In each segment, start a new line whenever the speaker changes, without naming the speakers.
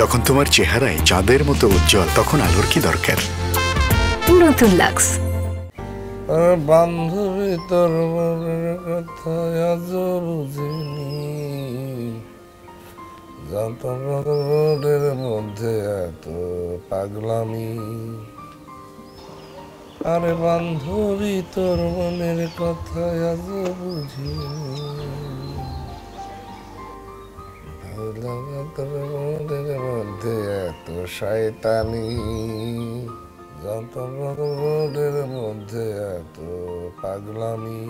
যখন তোমার চেহারায় চাঁদের মতো উজ্জ্বল, তখন আলোর কি দরকার?
নতুন লাক্স।
বান্ধবী তোর মনের কথা আজ বুঝিনি, জানতাম রোডের মধ্যে এত পাগলামি। আরে বান্ধবী তোর মনের কথা আজ বুঝিনি, রোডের মধ্যে এত শয়তানি, জানতাম রোডের মধ্যে এত পাগলামি,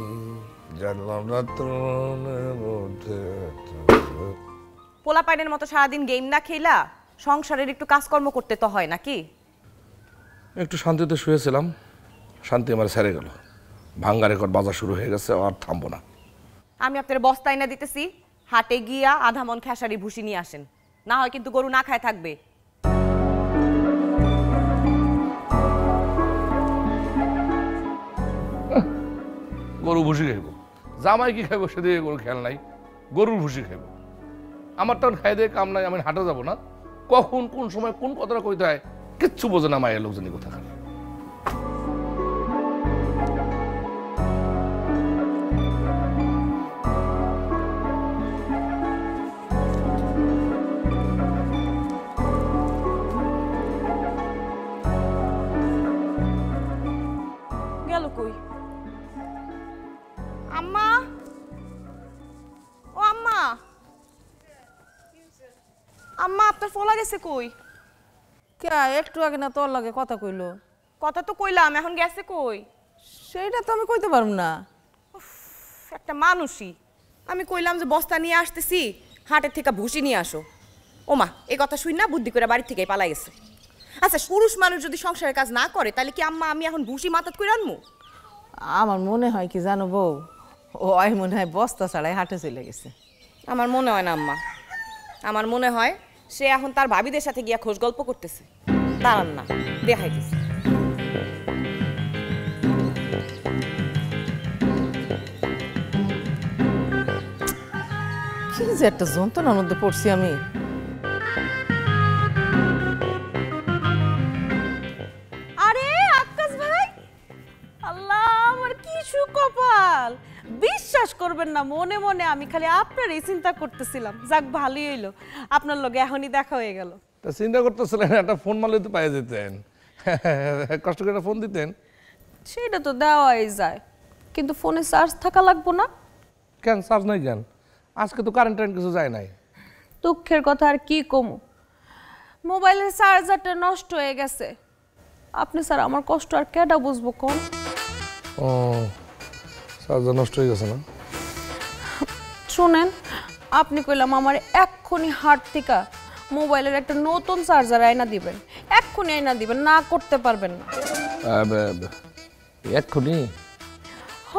জানলাম রাত্রের মধ্যে এত।
পোলাপাইনের মতো সারাদিন গেম না খেলা সংসারের একটু কাজকর্ম করতে তো হয় নাকি?
একটু শান্তিতে শুয়েছিলাম, শান্তি আমার ছেড়ে গেল। ভাঙ্গা রেকর্ড বাজার শুরু হয়ে গেছে, আর থামবো না।
আমি আপনার বস্তায় না দিতেছি, হাটে গিয়া আধা মন খেসারি ভুসি নিয়ে আসেন, না হয় কিন্তু গরু না খায় থাকবে।
গরু ভুসি খাইব, জামাই কি খাইব সেদিকে গরু খেয়াল নাই, গরুর ভুসি খাইব। আমার তখন খাই দিয়ে কাম নাই, আমি হাটে যাবো না। কখন কোন সময় কোন কথাটা কইতে হয় কিচ্ছু বোঝে না মায়ের লোকজনই কথা খায়।
গেল কই? আম্মা, ও আম্মা, আম্মা আপনার ফোলা গেছে কই?
কে একটু আগে না তোর লাগে কথা কইলো?
কথা তো কইলাম, এখন গেছে কই?
সেইটা তো আমি কইতে পারব না।
একটা মানুষই, আমি কইলাম যে বস্তা নিয়ে আসতেছি, হাটের থেকে ভুসি নিয়ে আসো। ওমা, এই কথা শুই না বুদ্ধি করে বাড়ি থেকে পালাই গেছে। আচ্ছা, পুরুষ মানুষ যদি সংসারের কাজ না করে তাহলে কি আম্মা আমি এখন ভুসি মাথাত করে আনমু?
আমার মনে হয় কি জানো বউ, ও মনে হয় বস্তা ছাড়াই হাটে চলে গেছে।
আমার মনে হয় না আম্মা, আমার মনে হয় সে এখন তার ভাবিদের সাথে গিয়া খোঁজ গল্প করতেছে। দাঁড়ান না, দেখাইতেছে।
কি যে একটা যন্ত্রণার মধ্যে পড়ছি আমি।
আরে আকাশ ভাই, আল্লাহ আমার কি সুকপাল! বিশ্বাস করবেন না, মনে মনে আমি খালি আপনারই চিন্তা করতেছিলাম। যাক, ভালোই হইলো আপনার লগে এখনই দেখা হয়ে গেল।
তা চিন্তা করতেছিলেন একটা ফোন মারলে তো পাই যেতেন, কষ্ট করে ফোন দিতেন।
সেটা তো দেওয়াই যায়, কিন্তু ফোনে চার্জ থাকা লাগবো না?
কেন চার্জ নাই কেন? আজকে তো কারেন্ট কিছু যায় নাই।
দুঃখের কথা আর কি কমু, মোবাইলের চার্জারটা নষ্ট হয়ে গেছে। আপনি স্যার আমার কষ্ট আর কেডা বুঝবো কোন?
ও, চার্জার নষ্ট হয়ে গেছে না?
শুনেন, আপনি কইলাম আমার এক্ষুনি হাট থেকে মোবাইলের একটা নতুন চার্জার আইনা দিবেন, এক্ষুনি আইনা দিবেন, না করতে পারবেন না।
এক্ষুনি?
হ,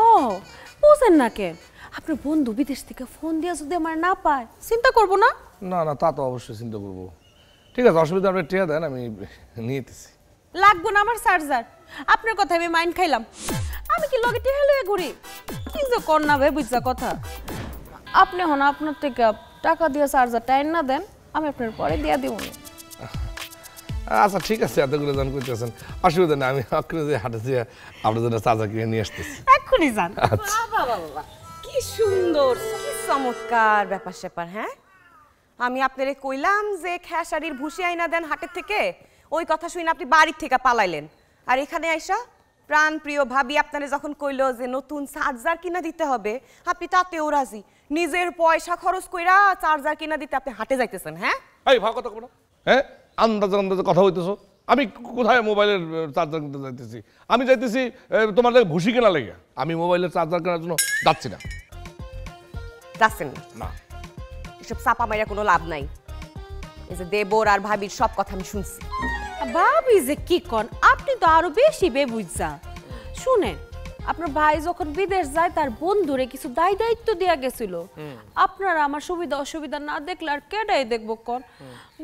বুঝেন না কেন? আপনার বন্ধু বিদেশ থেকে ফোন দিয়ে যদি আমার না পায়, চিন্তা করবো না?
না না, তা তো অবশ্যই চিন্তা করবো। ঠিক আছে, অসুবিধা আপনি টিয়া দেন, আমি নিয়ে যেতেছি।
লাগবো না আমার চার্জার, আপনার কথা আমি মাইন্ড খাইলাম। আমি কি লগে টিহা লয়ে ঘুরি? কি যে কর না ভাই, বুঝছা কথা। আপনি হন আপনার থেকে টাকা দিয়ে চার্জারটা না দেন, আমি আপনার পরে দিয়ে দিব।
আচ্ছা ঠিক আছে, এতগুলো জন করতেছেন, অসুবিধা নেই। আমি হাটে যেয়ে আপনার জন্য চার্জার কিনে নিয়ে আসতেছি।
এক্ষুনি যান।
আচ্ছা।
বাবা, কি সুন্দর, কি চমৎকার ব্যাপার স্যাপার। হ্যাঁ, আমি আপনারে কইলাম যে খেসারির ভুসি আইনা দেন হাটের থেকে, ওই কথা শুনে আপনি বাড়ির থেকে পালাইলেন। আর এখানে আইসা প্রাণ প্রিয় ভাবি আপনারে যখন কইলো যে নতুন চার্জার কিনা দিতে হবে, আপনি তাতেও রাজি। নিজের পয়সা খরচ কইরা চার্জার কিনা দিতে আপনি হাটে যাইতেছেন। হ্যাঁ,
এই ভাগ কথা বলো। হ্যাঁ, আন্দাজে আন্দাজে কথা হইতেছো। আমি কোথায় মোবাইলের চার্জার কিনতে যাইতেছি? আমি যাইতেছি তোমার লাগে ভুসি কেনা লেগে। আমি মোবাইলের চার্জার কেনার জন্য যাচ্ছি না।
যাচ্ছেন
না,
এসব চাপা মাইরা কোনো লাভ নাই। এই যে দেবর আর ভাবির সব কথা আমি শুনছি।
ভাবি যে কি কন, আপনি তো আরো বেশি বেবুঝা। শুনেন, আপনার ভাই যখন বিদেশ যায় তার বন্ধুরে কিছু দায় দায়িত্ব দেয়া গেছিল। আপনারা আমার সুবিধা অসুবিধা না দেখলে আর কেডাই দেখবো কোন?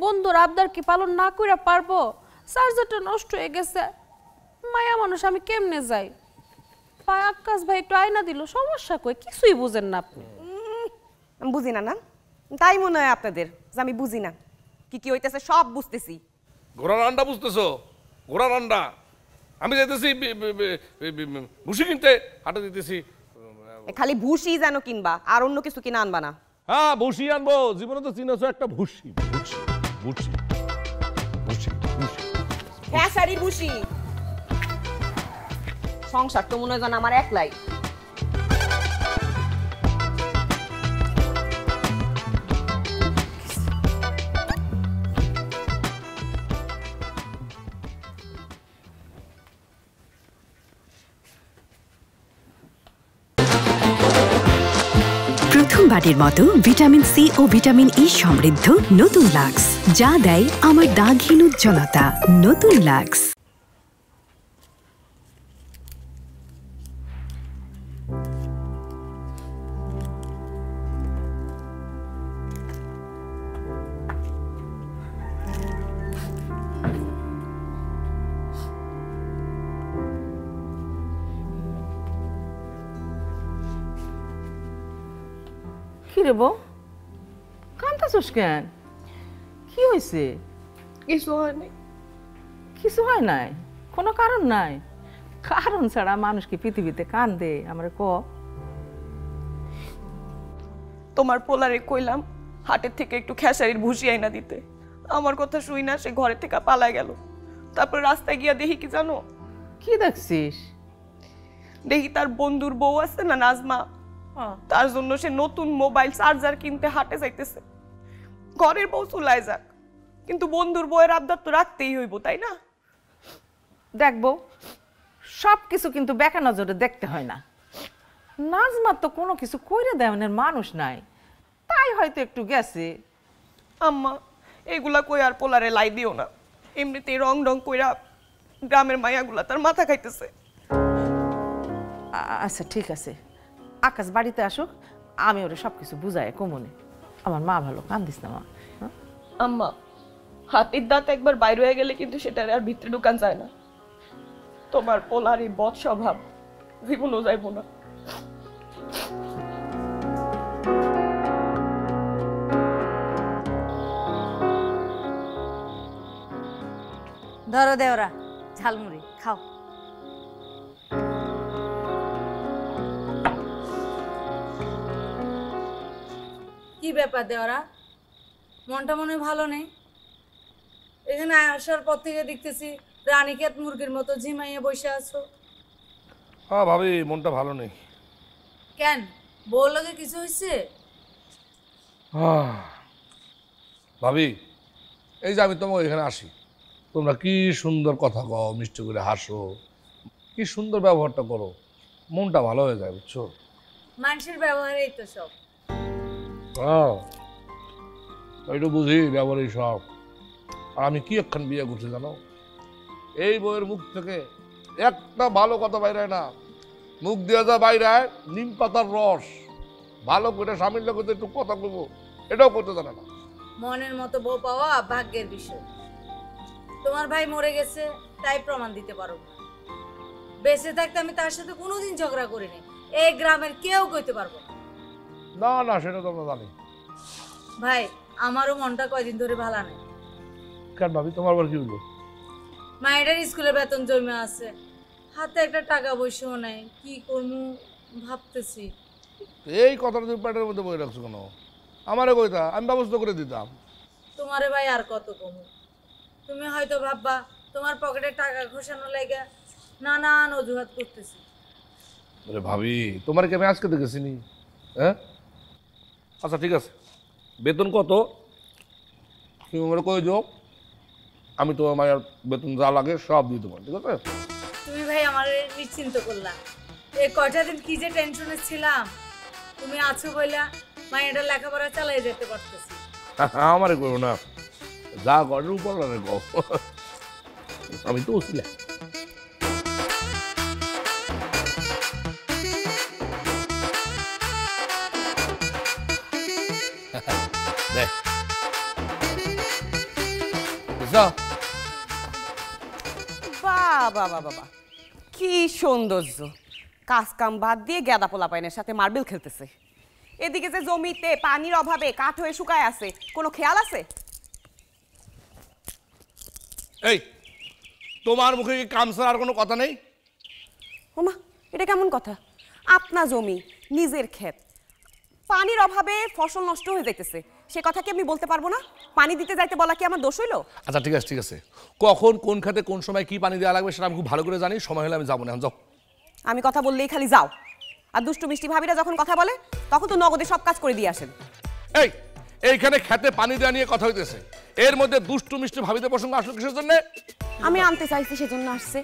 বন্ধুর আবদার কি পালন না কইরা পারবো? চার্জারটা নষ্ট হয়ে গেছে, মায়া মানুষ, আমি কেমনে যাই? ভাই আকাশ ভাই একটু আয়না দিল, সমস্যা কই? কিছুই বুঝেন না আপনি।
আমি বুঝি না। না তাই মনে হয় আপনাদের যে আমি বুঝি না। কি কি হইতেছে সব বুঝতেছি।
ঘোড়ার আন্ডা বুঝতেছো? ঘোড়ার আন্ডা। আমি যাইতেছি ভুসি কিনতে, হাটে দিতেছি।
খালি ভুসি যেন কিনবা, আর অন্য কিছু কিনা আনবা না।
হ্যাঁ ভুসি আনবো, জীবনে তো চিনেছো একটা ভুসি। ভুসি ভুসি ভুসি ভুসি
খেসারির ভুসি। সংসার তো মনে হয় যেন আমার একলাই।
প্রথমবারের মতো ভিটামিন সি ও ভিটামিন ই সমৃদ্ধ নতুন লাক্স, যা দেয় আমার দাগহীন উজ্জ্বলতা। নতুন লাক্স।
কি রে বউ, কান্দাছস কেন? কি হয়েছে?
কিছু হয়নি।
কিছু হয় নাই? কোনো কারণ নাই? কারণ ছাড়া মানুষ কি পৃথিবীতে কান্দে? আমার ক।
তোমার পোলারে কইলাম হাটের থেকে একটু খেসারির ভুসি আইনা দিতে, আমার কথা শুই না, সে ঘরে থেকে পালায় গেল। তারপর রাস্তায় গিয়া দেখি কি জানো?
কি দেখছিস?
দেখি তার বন্ধুর বউ আছে না নাজমা, তার জন্য সে নতুন মোবাইল চার্জার কিনতে হাটে যাইতেছে। ঘরের বউ চুলায় যাক, কিন্তু বন্ধুর বউয়ের আবদার তো রাখতেই হইব, তাই না?
দেখবো সব কিছু কিন্তু বেকা নজরে দেখতে হয় না। নাজমার তো কোনো কিছু কইরে দেওয়ানের মানুষ নাই, তাই হয়তো একটু গেছে।
আম্মা এগুলা কই আর পোলারে লাই দিও না, এমনিতেই রং রং কইরা গ্রামের মায়াগুলা তার মাথা খাইতেছে।
আচ্ছা ঠিক আছে, আকাশ বাড়িতে আসুক, আমি ওরে সব কিছু বুঝাই কমনে। আমার মা ভালো, কান্দিস না মা।
আম্মা হাতির দাঁত একবার বাইরে হয়ে গেলে কিন্তু সেটা আর ভিতরে ঢুকান যায় না। তোমার পোলার এই বদ স্বভাব জীবনও যাইব না।
ধরো দেওরা ঝালমুড়ি খাও। কি ব্যাপার দেওরা, মনটা মনে ভালো নেই? এখানে আসার পর থেকে দেখতেছি রানীক্ষেত মুরগির মতো ঝিমাইয়ে বসে আছো।
হ্যাঁ ভাবি, মনটা ভালো নেই।
কেন, বউর লগে কিছু হয়েছে?
ভাবি এই যে আমি তোমাকে এখানে আসি, তোমরা কি সুন্দর কথা কও, মিষ্টি করে হাসো, কি সুন্দর ব্যবহারটা করো, মনটা ভালো হয়ে যায় বুঝছো।
মানুষের ব্যবহারেই তো সব।
হ্যাঁ ওইটা বুঝি, ব্যবহারই সব। আর আমি কি একখান বিয়ে করছি জানো, এই বইয়ের মুখ থেকে একটা ভালো কথা বাইরে না, মুখ দিয়ে যা বাইরে নিম পাতার রস। ভালো করে স্বামীর লোক একটু কথা বলবো, এটাও করতে জানে না।
মনের মতো বউ পাওয়া ভাগ্যের বিষয়। তোমার ভাই মরে গেছে তাই প্রমাণ দিতে পারো না। বেঁচে থাকতে আমি তার সাথে কোনোদিন ঝগড়া করিনি, এই গ্রামের কেউ কইতে পারবো না।
না না, সেটা তো আমরা জানি।
ভাই আমারও মনটা কয়দিন ধরে ভালো নেই।
কেন ভাবি, তোমার আবার কি হলো?
মায়ের স্কুলে বেতন জমে আছে, হাতে একটা টাকা পয়সাও নেই, কি করবো ভাবতেছি।
এই কথাটা তুমি পেটের মধ্যে বই রাখছো কেন? আমারে কইতা, আমি ব্যবস্থা করে দিতাম।
তোমারে ভাই আর কত কমু? তুমি হয়তো ভাববা তোমার পকেটে টাকা ঘোষানো লাগে নানান অজুহাত করতেছি।
আরে ভাবি, তোমার কি আমি আজকে দেখেছি নি? হ্যাঁ আচ্ছা ঠিক আছে, বেতন কত তুমি আমার কই যাও, আমি তোমার মায়ের বেতন যা লাগে সব দিয়ে দেবো, ঠিক আছে?
তুমি ভাই আমার নিশ্চিন্ত করলা। এই কয়টা দিন কি যে টেনশনে ছিলাম, তুমি আছো বইলা মায়েরা লেখাপড়া চালিয়ে যেতে পারতেছি।
আমারে করো না, যা গড়ের উপর গো, আমি তো ছিলাম।
বাবা বাবা বাবা, কি সৌন্দর্য! কাজ কাম বাদ দিয়ে গেদা পোলা পাইনের সাথে মার্বেল খেলতেছে। এদিকে যে জমিতে পানির অভাবে কাঠ হয়ে শুকায় আছে, কোনো খেয়াল আছে?
এই তোমার মুখে কি কাম ছাড়া আর কোনো কথা নেই?
ওমা, এটা কেমন কথা? আপনা জমি, নিজের ক্ষেত, পানির অভাবে ফসল নষ্ট হয়ে যাইতেছে, সে কথা কি আমি বলতে পারবো না? পানি দিতে যাইতে বলা কি আমার দোষ হইলো?
আচ্ছা ঠিক আছে ঠিক আছে, কখন কোন খাতে কোন সময় কি পানি দেওয়া লাগবে সেটা আমি খুব ভালো করে জানি। সময় হলে আমি যাবো না, যাও।
আমি কথা বললেই খালি যাও, আর দুষ্টু মিষ্টি ভাবিরা যখন কথা বলে তখন তো নগদে সব কাজ করে দিয়ে আসেন।
এইখানে খেতে পানি দেওয়া নিয়ে কথা হইতেছে, এর মধ্যে দুষ্টু মিষ্টি ভাবিদের প্রসঙ্গ আসলো কিসের জন্য?
আমি আনতে চাইছি সেজন্য আসছে।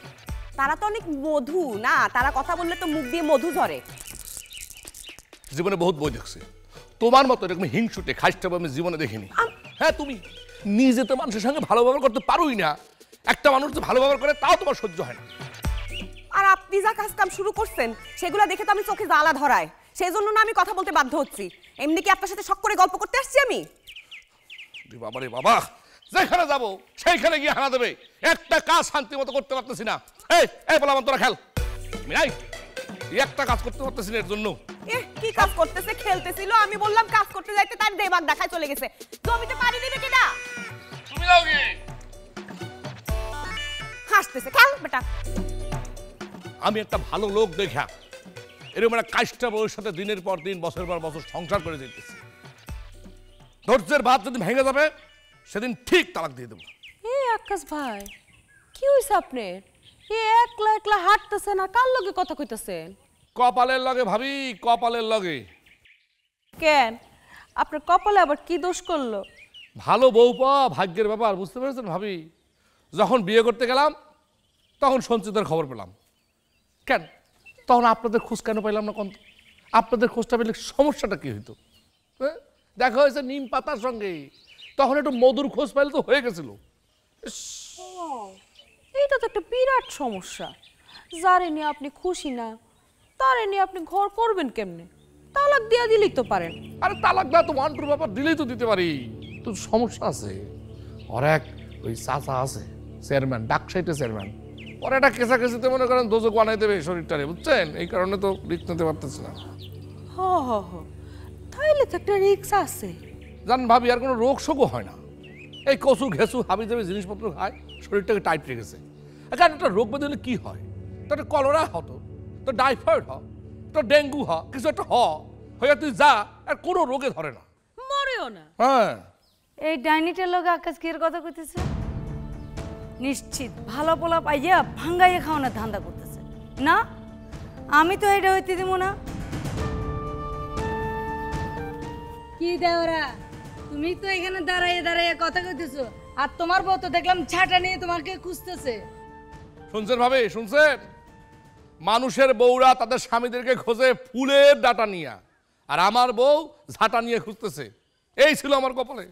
তারা তো অনেক মধু না, তারা কথা বললে তো মুখ দিয়ে মধু ঝরে।
জীবনে বহুত বই দেখছি, তোমার মতো এরকম হিংসুটে খাইস্টা আমি জীবনে দেখিনি। হ্যাঁ, তুমি নিজে তো মানুষের সঙ্গে ভালো ব্যবহার করতে পারোই না, একটা মানুষ তো ভালো ব্যবহার করে তাও তোমার সহ্য হয় না।
আর আপনি যা কাজ কাম শুরু করছেন সেগুলো দেখে তো আমি চোখে জ্বালা ধরায়, সেই জন্য না আমি কথা বলতে বাধ্য হচ্ছি। এমনি কি আপনার সাথে শখ করে গল্প করতে আসছি আমি?
বাবা রে বাবা, যেখানে যাবো সেইখানে গিয়ে হানা দেবে, একটা কাজ শান্তি মতো করতে পারতেছি না। এই বললাম তোরা খেল, একটা কাজ করতে পারতেছি না, এর জন্য।
কি কাজ করতেছে? খেলতেছিল, আমি বললাম কাজ করতে যাইতে, তার দেবাগ দেখায় চলে গেছে। জমিতে পানি দিবে কিনা?
তুমি যাও কি?
হাসতেছে, খেল বেটা।
আমি একটা ভালো লোক দেখা এরকম একটা কাজটা বউয়ের সাথে দিনের পর দিন বছরের পর বছর সংসার করে যেতেছি, ধৈর্যের ভাত যদি ভেঙে যাবে সেদিন ঠিক তালাক দিয়ে দেবো।
আকাশ ভাই, কি হইছে আপনার? একলা একলা হাঁটতেছেন আর কার লগে কথা কইতেছেন?
কপালের লগে ভাবি, কপালের লগে।
কেন, আপনার কপালে আবার কি দোষ করলো?
ভালো বউ পাওয়া ভাগ্যের ব্যাপার, বুঝতে পেরেছেন ভাবি? যখন বিয়ে করতে গেলাম তখন সঞ্চিতার খবর পেলাম। কেন তখন আপনাদের খোঁজ কেন পাইলাম না? কোন আপনাদের খোঁজটা পেলে সমস্যাটা কি হইতো? দেখা হয়েছে নিম পাতার সঙ্গে, তখন একটু মধুর খোঁজ পাইলে তো হয়ে গেছিল।
এইটা তো একটা বিরাট সমস্যা। যারে নিয়ে আপনি খুশি না তারে নিয়ে আপনি ঘর করবেন কেমনে? তালাক দিয়া দিলেই তো পারেন।
আরে তালাক দেওয়া তো ওয়ান্টুর ব্যাপার, দিলেই তো দিতে পারি, তো সমস্যা আছে। ওর এক ওই চাচা আছে চেয়ারম্যান, ডাকসাইটে চেয়ারম্যান, ওর একটা কেঁচাকেচিতে মনে করেন দোজক বানাই দেবে শরীরটারে, বুঝছেন? এই কারণে তো রিস্ক নিতে পারতেছি না।
হ হ হ, তাইলে তো একটা রিক্স আছে।
জান ভাবি, আর কোনো রোগ শোকও হয় না। এই কচু ঘেঁচু হাবি যাবে জিনিসপত্র খায়, শরীরটাকে টাইট রেখেছে। এখন একটা রোগ বেঁধে হলে কি হয়? তো একটা কলেরা হতো, তো টাইফয়েড হ, তো ডেঙ্গু হ, কিছু একটা হয়ে তুই যা, আর কোনো রোগে ধরে না,
মরেও না।
হ্যাঁ।
এই ডাইনিটার লগে আকাশ কি এর কথা কইতেছে? নিশ্চিত ভালো পোলা পাইয়া ভাঙ্গাইয়া খাওয়ানোর ধান্দা করতেছে না? আমি তো এটা হইতে দিব না। কি দেওরা, তুমি তো এখানে দাঁড়াইয়া দাঁড়াইয়া কথা কইতেছো, আর তোমার বউ তো দেখলাম ঝাঁটা নিয়ে তোমাকে খুঁজতেছে।
শুনছেন ভাবে, শুনছেন? মানুষের বউরা তাদের স্বামীদেরকে খোঁজে ফুলের ডাটা নিয়ে, আর আমার বউ ঝাঁটা নিয়ে খুঁজতেছে। এই ছিল আমার কপালে।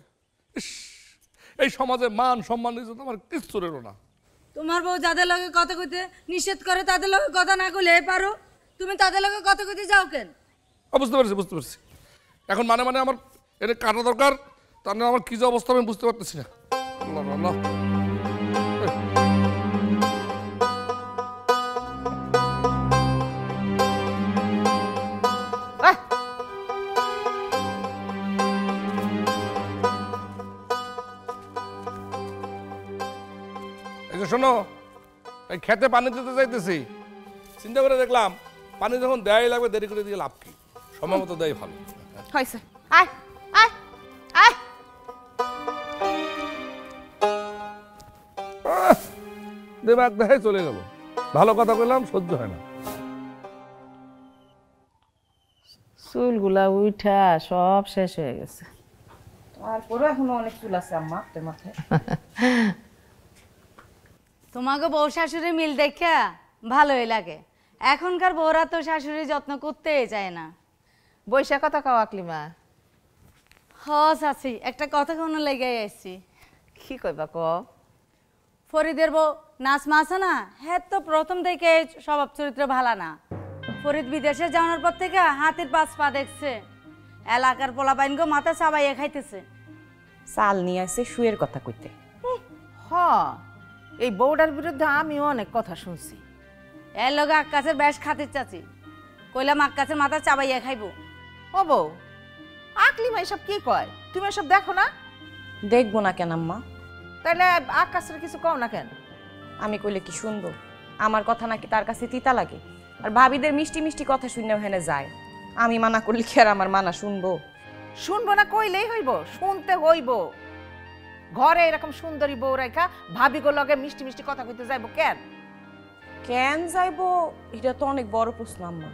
এই সমাজে মান সম্মান দিতে আমার কিচ্ছু রইল না।
তোমার বউ যাদের লগে কথা কইতে নিষেধ করে তাদের লগে কথা না কইলে পারো, তুমি তাদের লগে কথা কইতে যাও কেন?
বুঝতে পারছি, বুঝতে পারছি। এখন মানে মানে আমার এটা কাটা দরকার, তার মানে আমার কি যে অবস্থা আমি বুঝতে পারতেছি না। আল্লাহ আল্লাহ। শোনো, এই খেতে পানি দিতে যাইতেছি, চিন্তা করে দেখলাম পানি যখন দেয়াই লাগবে দেরি করে দিয়ে লাভ কি, সময় মতো দেয় ভালো।
হয়েছে, আয় আয় আয়।
দেবাক দেখাই চলে গেল, ভালো কথা বললাম, সহ্য হয় না।
চুলগুলা উঠা সব শেষ হয়ে গেছে।
তারপরে এখনো অনেক চুল আছে আম্মা তোর মাথায়।
তোমাকে বউ শাশুড়ি মিল দেখা ভালোই লাগে। এখনকার বউরা তো শাশুড়ির যত্ন করতেই চায় না।
বৈশা কথা কাও আকলিমা।
হস আছি, একটা কথা কোনো লেগে আসছি।
কি কইবা ক?
ফরিদের বউ নাজমা আছে না, হ্যাঁ তো প্রথম থেকে স্বভাব চরিত্র ভালো না। ফরিদ বিদেশে যাওয়ার পর থেকে হাতির পাঁচ পা দেখছে, এলাকার পোলা বাইনগো মাথা চাবাইয়া খাইতেছে।
চাল নিয়ে আসে শুয়ের কথা কইতে।
হ, এই বউটার বিরুদ্ধে আমিও অনেক কথা শুনছি।
এর লগে আকাশের বেশ খাতির চাচি, কইলাম আকাশের মাথা চাবাইয়া খাইবো।
ও বউ, আকলিমা এসব কি কয়? তুমি এসব দেখো না?
দেখবো না কেন আম্মা?
তাহলে আকাশের কিছু কও না কেন?
আমি কইলে কি শুনবো? আমার কথা নাকি তার কাছে তিতা লাগে? আর ভাবিদের মিষ্টি মিষ্টি কথা শুনে হেনে যায়, আমি মানা করলে কি আর আমার মানা শুনবো?
শুনবো না কইলেই হইব, শুনতে হইব। ঘরে এরকম সুন্দরী বউ রেখা ভাবিগো লগে মিষ্টি মিষ্টি কথা কইতে যাইব কেন?
কেন যাইবো এটা তো অনেক বড় প্রশ্ন আম্মা।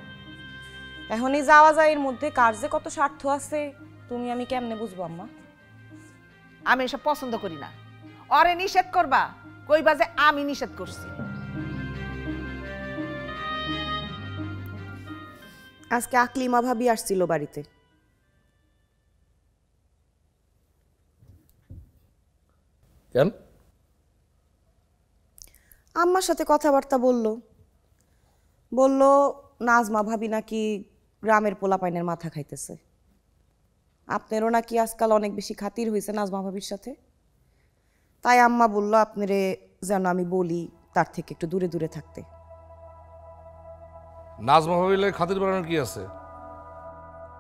এখন এই যাওয়া যায় এর মধ্যে কার যে কত স্বার্থ আছে তুমি আমি কেমনে বুঝবো আম্মা?
আমি এসব পছন্দ করি না। অরে নিষেধ করবা, কইবা যে আমি নিষেধ করছি।
আজকে আকলিমা ভাবি আসছিল বাড়িতে।
কেন?
আম্মার সাথে কথাবার্তা বলল নাজমা ভাবি নাকি গ্রামের পোলাপাইনের মাথা খাইতেছে। আপনারও নাকি আজকাল অনেক বেশি খাতির হয়েছে নাজমা ভাবির সাথে, তাই আম্মা বলল আপনারে যেন আমি বলি তার থেকে একটু দূরে দূরে থাকতে।
নাজমা ভাবিলে খাতির বাড়ানোর কি আছে?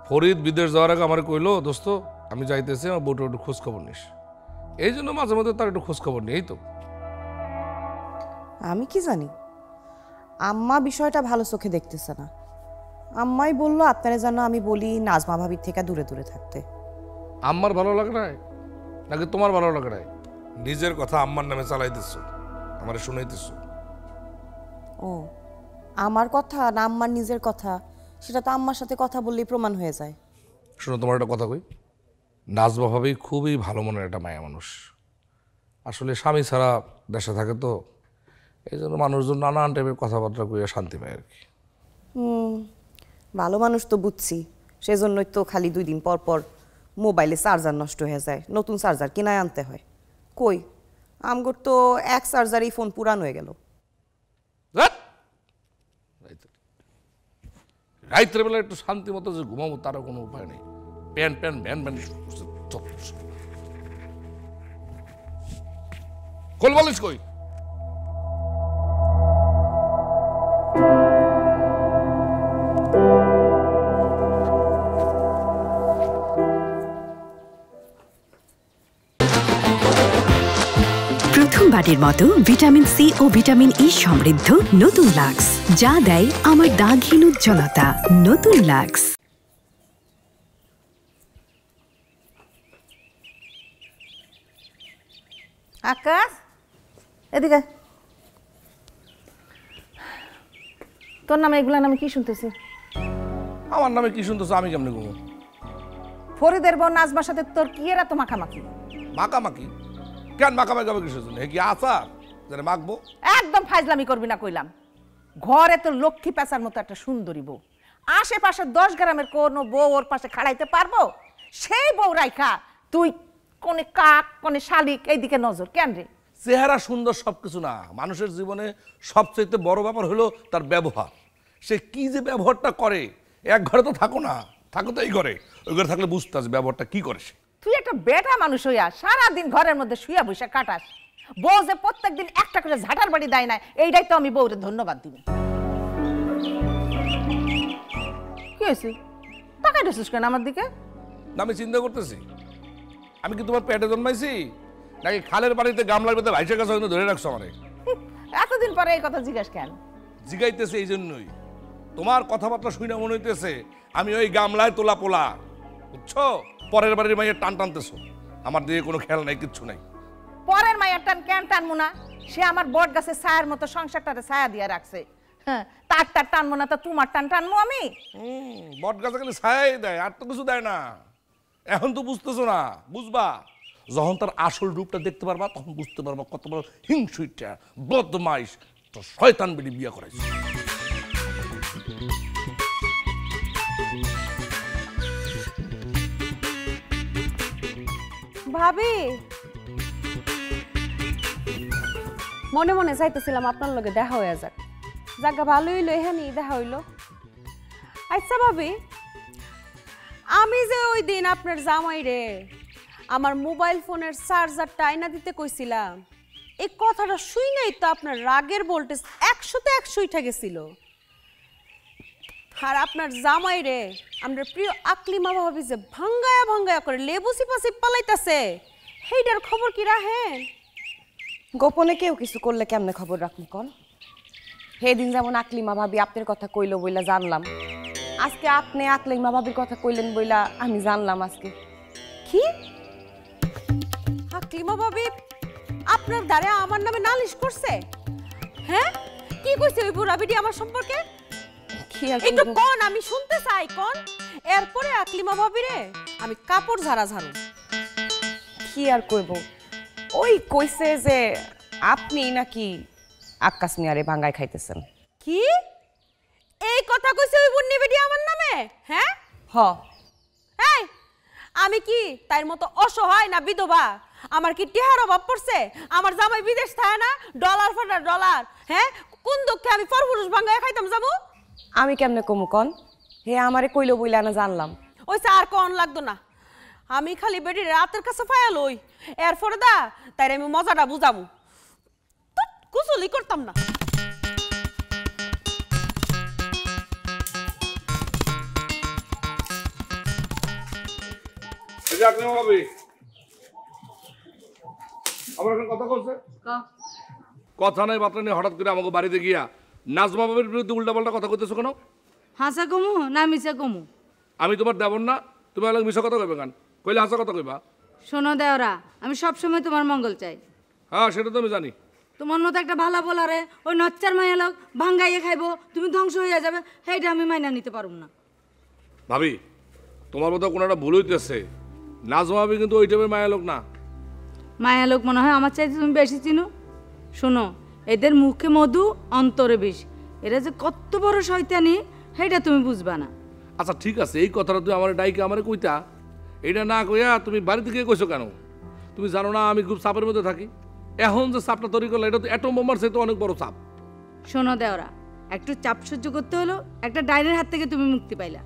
ফরিদ বিদেশ যাওয়ার আগে আমার কইলো, দোস্ত আমি যাইতেছি, আমার বউটার একটু খোঁজ খবর নিস। এই জন্য মাঝে মধ্যে তার একটু খোঁজ খবর নেই। তো
আমি কি জানি, আম্মা বিষয়টা ভালো চোখে দেখতেছে না। আম্মাই বললো আপনারা যেন আমি বলি নাজমা ভাবির থেকে দূরে দূরে থাকতে।
আম্মার ভালো লাগে না নাকি তোমার ভালো লাগে না? নিজের কথা আম্মার নামে চালাইতেছ, আমার শুনাইতেছ।
ও, আমার কথা না আম্মার নিজের কথা, সেটা তো আম্মার সাথে কথা বললেই প্রমাণ হয়ে যায়।
শোনো, তোমার একটা কথা কই, নাজমা ভাবি খুবই ভালো মনের একটা মায়া মানুষ। আসলে স্বামী ছাড়া দেশে থাকে তো, এই জন্য মানুষজন নানান টাইপের কথাবার্তা কইয়া শান্তি পায় আর কি।
ভালো মানুষ তো বুঝছি, সেজন্যই তো খালি 2 দিন পর পর মোবাইলে চার্জার নষ্ট হয়ে যায়, নতুন চার্জার কিনায় আনতে হয়। কই আমগর তো এক চার্জারেই ফোন পুরান হয়ে গেল।
রাইতের বেলা একটু শান্তি মতো যে ঘুমাবো তারও কোনো উপায় নেই। প্যান প্যান ভ্যান ভ্যান খোল বলিস কই?
প্রথমবারের মতো ভিটামিন সি ও ভিটামিন ই সমৃদ্ধ নতুন লাক্স, যা দেয় আমার দাগহীন উজ্জ্বলতা। নতুন লাক্স।
আকাশ এদিকে, তোর নামে এগুলা নামে কি শুনতেছি?
আমার নামে কি শুনতেছো? আমি কেমনে ঘুমো?
ফরিদের বোন নাজমার সাথে তোর কি এরা তো মাখামাখি?
মাখামাখি কেন? মাখামাখি হবে কিসের জন্য? কি আচার যেন মাখবো?
একদম ফাইজলামি করবি না কইলাম। ঘরে তোর লক্ষ্মী পেঁচার মতো একটা সুন্দরী বউ, আশেপাশে 10 গ্রামের কোনো বউ ওর পাশে খাড়াইতে পারবো? সেই বউ রাইখা তুই কোনে কাক কোনে শালিক এইদিকে নজর কেন রে?
চেহারা সুন্দর সবকিছু না, মানুষের জীবনে সবচেয়ে বড় ব্যাপার হলো তার ব্যবহার। সে কি যে ব্যবহারটা করে। এক ঘরে তো থাকো না, থাকো তো এই ঘরে, ওই ঘরে থাকলে বুঝতে আছে ব্যবহারটা কি করে সে।
তুই একটা বেটা মানুষ হইয়া সারাদিন ঘরের মধ্যে শুয়ে বসে কাটাস, বউ যে প্রত্যেকদিন একটা করে ঝাঁটার বাড়ি দেয় না, এইটাই তো আমি বউরে ধন্যবাদ দিবি। কি হয়েছে তাকাই দিছিস কেন আমার দিকে?
আমি চিন্তা করতেছি, আমি কি তোমার পেটে জন্মাইছি নাকি খালের বাড়িতে গামলার ভিতরে ভাইসের কাছে ধরে রাখছো আমারে?
এতদিন পরে এই কথা জিজ্ঞাস কেন?
জিগাইতেছে এই জন্যই, তোমার কথাবার্তা শুনে মনে হইতেছে আমি ওই গামলায় তোলা পোলা, বুঝছো? পরের বাড়ির মাইয়ের টান টানতেছো, আমার দিকে কোনো খেয়াল নাই, কিচ্ছু নাই।
পরের মায়ের টান কেন টানবো না? সে আমার বট গাছের ছায়ার মতো সংসারটাতে ছায়া দিয়ে রাখছে। হ্যাঁ, তার টানবো না তো তোমার টানবো আমি?
বট গাছে খালি ছায়াই দেয়, আর তো কিছু দেয় না। এখন তো বুঝতেছো না, বুঝবা যখন তার আসল রূপটা দেখতে পারবা তখন বুঝতে পারবা কত বড় হিংসুইটা বদমাইশ তো শয়তান বেটি বিয়ে করাইছে।
ভাবি মনে মনে চাইতেছিলাম আপনার লগে দেখা হয়ে যাক, জায়গা ভালো হইলো, এখানে দেখা হইলো। আচ্ছা ভাবি, আমি যে ওই দিন আপনার জামাই রে আমার মোবাইল ফোনের চার্জারটা আইনা দিতে কইছিলাম, এই কথাটা শুনেই তো আপনার রাগের ভোল্টেজ 100 তে 100 উঠে গেছিল। আর আপনার জামাই রে আমরা প্রিয় আকলিমা ভাবি যে ভাঙ্গায়া ভাঙ্গায়া করে লেবু সিপা সিপ পালাইতাছে, সেইটার খবর কি রাখেন?
গোপনে কেউ কিছু করলে কেমনে খবর রাখুন কোন? সেদিন যেমন আকলিমা ভাবি আপনার কথা কইলো বইলা জানলাম, আজকে আপনি আকলিমা ভাবির কথা কইলেন বইলা আমি জানলাম আজকে।
কি আকলিমা ভাবি আপনার দ্বারে আমার নামে নালিশ করছে? হ্যাঁ, কি কইছে ওই বুড়া বিটি আমার সম্পর্কে?
কি আর
একটু
কইবো?
কোন, আমি শুনতে চাই কোন। এরপরে আকলিমা ভাবি রে আমি কাপড় ঝাড়া ঝাড়ু।
কি আর কইব, ওই কইছে যে আপনি নাকি আক্কাস মিয়ারে ভাঙ্গায় খাইতেছেন।
কি এই কথা কইছে ওই বুন্নি বেটি আমার নামে? হ্যাঁ
হ।
এই আমি কি তার মতো অসহায় না বিধবা? আমার কি টেহার অভাব পড়ছে? আমার জামাই বিদেশ থাকে না, ডলার ফাটা ডলার। হ্যাঁ, কোন দুঃখে আমি পরপুরুষ ভাঙ্গায় খাইতাম যাবো?
আমি কেমনে কমু কন? হে আমারে কইলো বইলা না জানলাম।
ওই আর কোন লাগতো না, আমি খালি বেটির রাতের কাছে ফায়া লই, এরপরে দা তাই আমি মজাটা বুঝাবো। কুচলি করতাম না।
আমার এখন কথা বলছে কথা নাই বার্তা নেই, হঠাৎ করে আমাকে বাড়িতে গিয়া নাজমা বাবির বিরুদ্ধে উল্টাপাল্টা কথা কইতেছো কেন?
হাসা কমু না মিশা কমু?
আমি তোমার দেবর না, তুমি এলাকা মিশা কথা কইবে কেন? কইলে হাসা কথা কইবা।
শোনো দেওরা, আমি সবসময় তোমার মঙ্গল চাই।
হ্যাঁ সেটা তো আমি জানি।
তোমার মতো একটা ভালো বলারে ওই নচ্চার মায়া লোক ভাঙ্গাইয়ে খাইবো, তুমি ধ্বংস হইয়া যাবে, সেইটা আমি মাইনা নিতে পারুম না।
ভাবি তোমার মতো কোনো একটা ভুল হইতেছে, নাজমা ভাবি কিন্তু ওই টাইপের মায়া লোক না।
মায়া লোক মনে হয় আমার চাইতে তুমি বেশি চিনো। শোনো, এদের মুখে মধু অন্তরে বিষ, এরা যে কত বড় শয়তানি সেইটা তুমি বুঝবা না।
আচ্ছা ঠিক আছে, এই কথাটা তুমি আমার ডাইকে আমার কইতা, এটা না কইয়া তুমি বাড়িতে গিয়ে কইছো কেন? তুমি জানো না আমি খুব চাপের মধ্যে থাকি। এখন যে চাপটা তৈরি করলে এটা তো অ্যাটম বোমার চেয়ে তো অনেক বড় চাপ।
শোনো দেওরা, একটু চাপ সহ্য করতে হলো, একটা ডাইনের হাত থেকে তুমি মুক্তি পাইলা।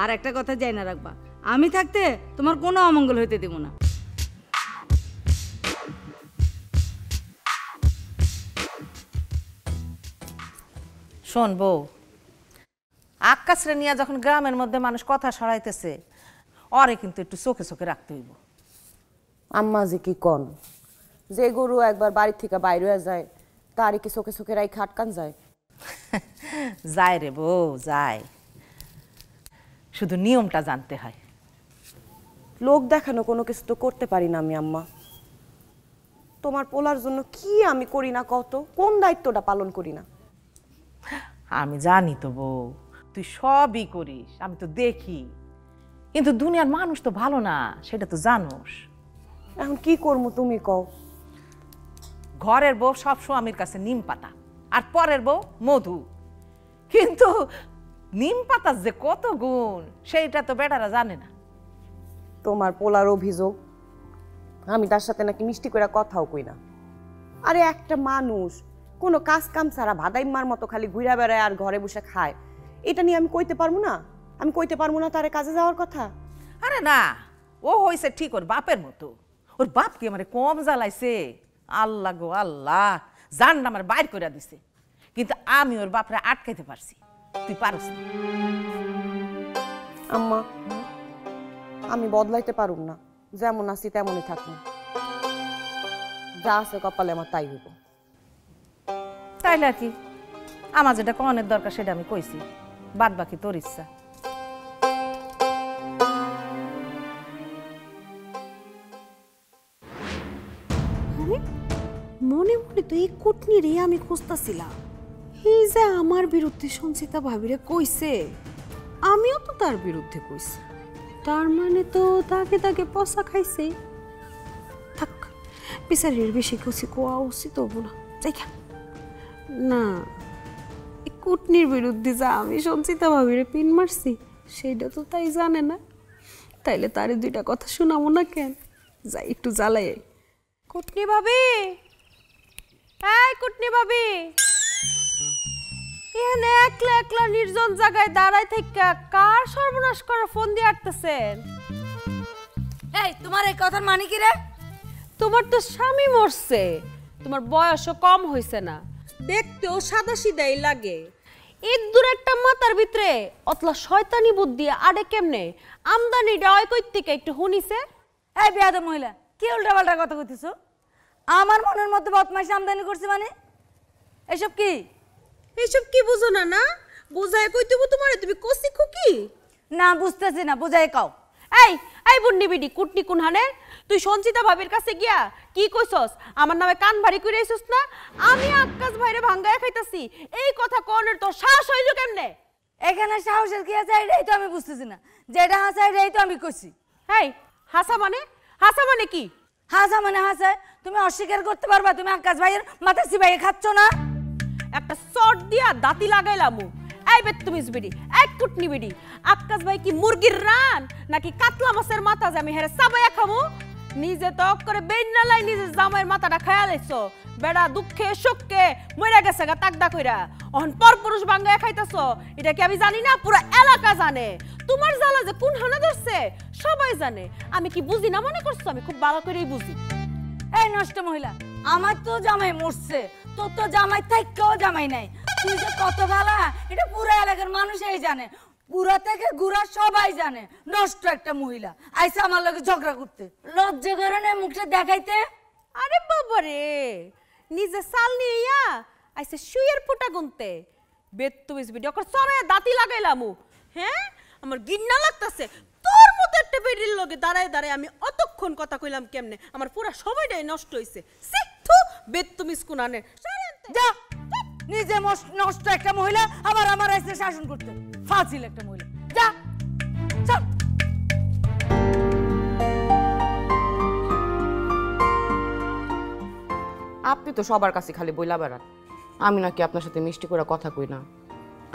আর একটা কথা যাই না রাখবা, আমি থাকতে তোমার কোনো অমঙ্গল হইতে দেব না।
শোন বউ, আকাশরে নিয়ে যখন গ্রামের মধ্যে মানুষ কথা সরাইতেছে, অরে কিন্তু একটু চোখে চোখে রাখতে হইব।
আম্মা যে কি কন, যে গরু একবার বাড়ি থেকে বাইরে হয়ে যায় তারই কি চোখে চোখে রাই খাটকান যায়?
যায় রে বউ যায়, শুধু নিয়মটা জানতে হয়।
লোক দেখানো কোনো কিছু তো করতে পারি না আমি আম্মা। তোমার পোলার জন্য কি আমি করি না কত, কোন দায়িত্বটা পালন করি না?
আমি জানি তো বউ, তুই সবই করিস, আমি তো দেখি, কিন্তু দুনিয়ার মানুষ তো ভালো না, সেটা তো জানোস।
এখন কি করবো তুমি কও?
ঘরের বউ সব স্বামীর কাছে নিম পাতা, আর পরের বউ মধু, কিন্তু নিম পাতার যে কত গুণ সেইটা তো বেটারা জানে না।
তোমার পোলার অভিযোগ আমি তার সাথে নাকি মিষ্টি করে কথাও কই না। আরে একটা মানুষ কোনো কাজ কাম ছাড়া ভাদাইম্মার মতো খালি ঘুরে বেড়ায় আর ঘরে বসে খায়, এটা নিয়ে আমি কইতে পারবো না? আমি কইতে পারবো না তারে কাজে যাওয়ার কথা?
আরে না, ও হয়েছে ঠিক ওর বাপের মতো। ওর বাপ কি আমার কম জ্বালাইছে? আল্লাহ গো আল্লাহ, জান আমার বাইর করে দিছে, কিন্তু আমি ওর বাপরে আটকাইতে পারছি, তুই পারস না।
আম্মা আমি বদলাইতে পারুম না, যেমন আছি তেমনই থাকি, যা আছে কপালে আমার তাই হইব।
তাইলে আর কি, আমার যেটা কনের দরকার সেটা আমি কইছি, বাদ বাকি তোর ইচ্ছা।
মনে মনে তো এই কুটনি রে আমি খুঁজতাছিলাম। এই যে আমার বিরুদ্ধে সঞ্চিতা ভাবিরে কইছে, আমিও তো তার বিরুদ্ধে কইছি, তার মানে তো তাকে তাকে পচা খাইছে। থাক, বিচারের বেশি কিছু কোয়া উচিত হবো না। যাইখা না, এই কুটনির বিরুদ্ধে যা আমি সঞ্চিতা ভাবিরে পিন মারছি সেইটা তো তাই জানে না, তাইলে তারে দুইটা কথা শোনাবো না কেন? যাই একটু জ্বালাই। কুটনি ভাবি, এই কুটনি ভাবি, এখানে একলা একলা নির্জন জায়গায় দাঁড়ায় থেকে কার সর্বনাশ করে ফোন দিয়ে আটতেছেন?
এই তোমার এই কথার মানে কি রে?
তোমার তো স্বামী মরছে, তোমার বয়সও কম হইছে না, দেখতেও সাদা সিধাই লাগে। ইদ্দুর একটা মাথার ভিতরে অতলা শয়তানি বুদ্ধি আড়ে কেমনে? আমদানি ডায় কই থেকে একটু হুনিছে?
এই বেয়াদব মহিলা, কি উল্টাপাল্টা কথা কইতেছো? আমার মনের মধ্যে বদমাইশ আমদানি করছে মানে এসব কি?
এসব কি বুঝো না? না বুঝায় কই দেবো তোমারে, তুমি কষি খুকি?
না বুঝতেছি না, বুঝাই কাও।
এই এই বুন্নি বিডি কুটনি কুনহানে, তুই সঞ্চিতা ভাবির কাছে গিয়া কি কইছস? আমার নামে কান ভারী করে আইছস না? আমি আকাশ ভাইরে ভাঙ্গায় খাইতাছি, এই কথা কোনের তো সাহস হইল কেমনে?
এখানে সাহসের কি আছে এটাই তো আমি বুঝতেছি না। যেটা হাসা এটাই তো আমি কইছি।
এই হাসা মানে কি?
হাসা মানে হাসা, তুমি অস্বীকার করতে পারবা তুমি আকাশ ভাইয়ের মাথা চিবাইয়ে খাচ্ছ না?
একটা শর্ট দিয়া দাঁতি লাগাইলাম। এই বেত্তমিজ বিডি, এক কুটনি বিডি, আকাশ ভাই কি মুরগির রান নাকি কাতলা মাছের মাথা যে আমি হেরে চাবাইয়া খাবো? নিজে তো করে বেন্নালাই নিজে জামাইয়ের মাথাটা খায়া লাইছো। বেড়া দুঃখে শোকে মইরা গেছে গা তাকদা কইরা, অহন পরপুরুষ ভাঙ্গায় খাইতাছো। এটা কি আমি জানি না? পুরো এলাকা জানে। তোমার জ্বালা যে কোন হানা ধরছে সবাই জানে। আমি কি বুঝি না মনে করছো? আমি খুব ভালো করেই বুঝি।
এই নষ্ট মহিলা, আমার তো জামাই মরছে, তোর তো জামাই থাকতেও জামাই নাই। তুই যে কত ভালো এটা পুরো এলাকার মানুষই জানে, পুরা থেকে গুড়া সবাই জানে। নষ্ট একটা মহিলা আইসা আমার লগে ঝগড়া করতে, লজ্জা করে না মুখটা দেখাইতে?
আরে বাবা রে, নিজে সাল নিয়া আইসে শুয়ের ফুটা গুনতে। বেত্তমিজ বিডি ওকর সরে দাঁতি লাগাইলামু। হ্যাঁ আমার গিন্না লাগতাছে। তোর মতো একটা বেডির লগে দাঁড়ায় দাঁড়ায় আমি অতক্ষণ কথা কইলাম কেমনে? আমার পুরা সময়টাই নষ্ট হইছে। সিথু বেত্তমিজ কুনানে
যা, নিজে নষ্ট একটা মহিলা আবার আমার আইসে শাসন করতে। ফাজিল একটা মহিলা, যা চল।
আপনি তো সবার কাছে খালি বইলা বেড়ান আমি নাকি আপনার সাথে মিষ্টি করে কথা কই না,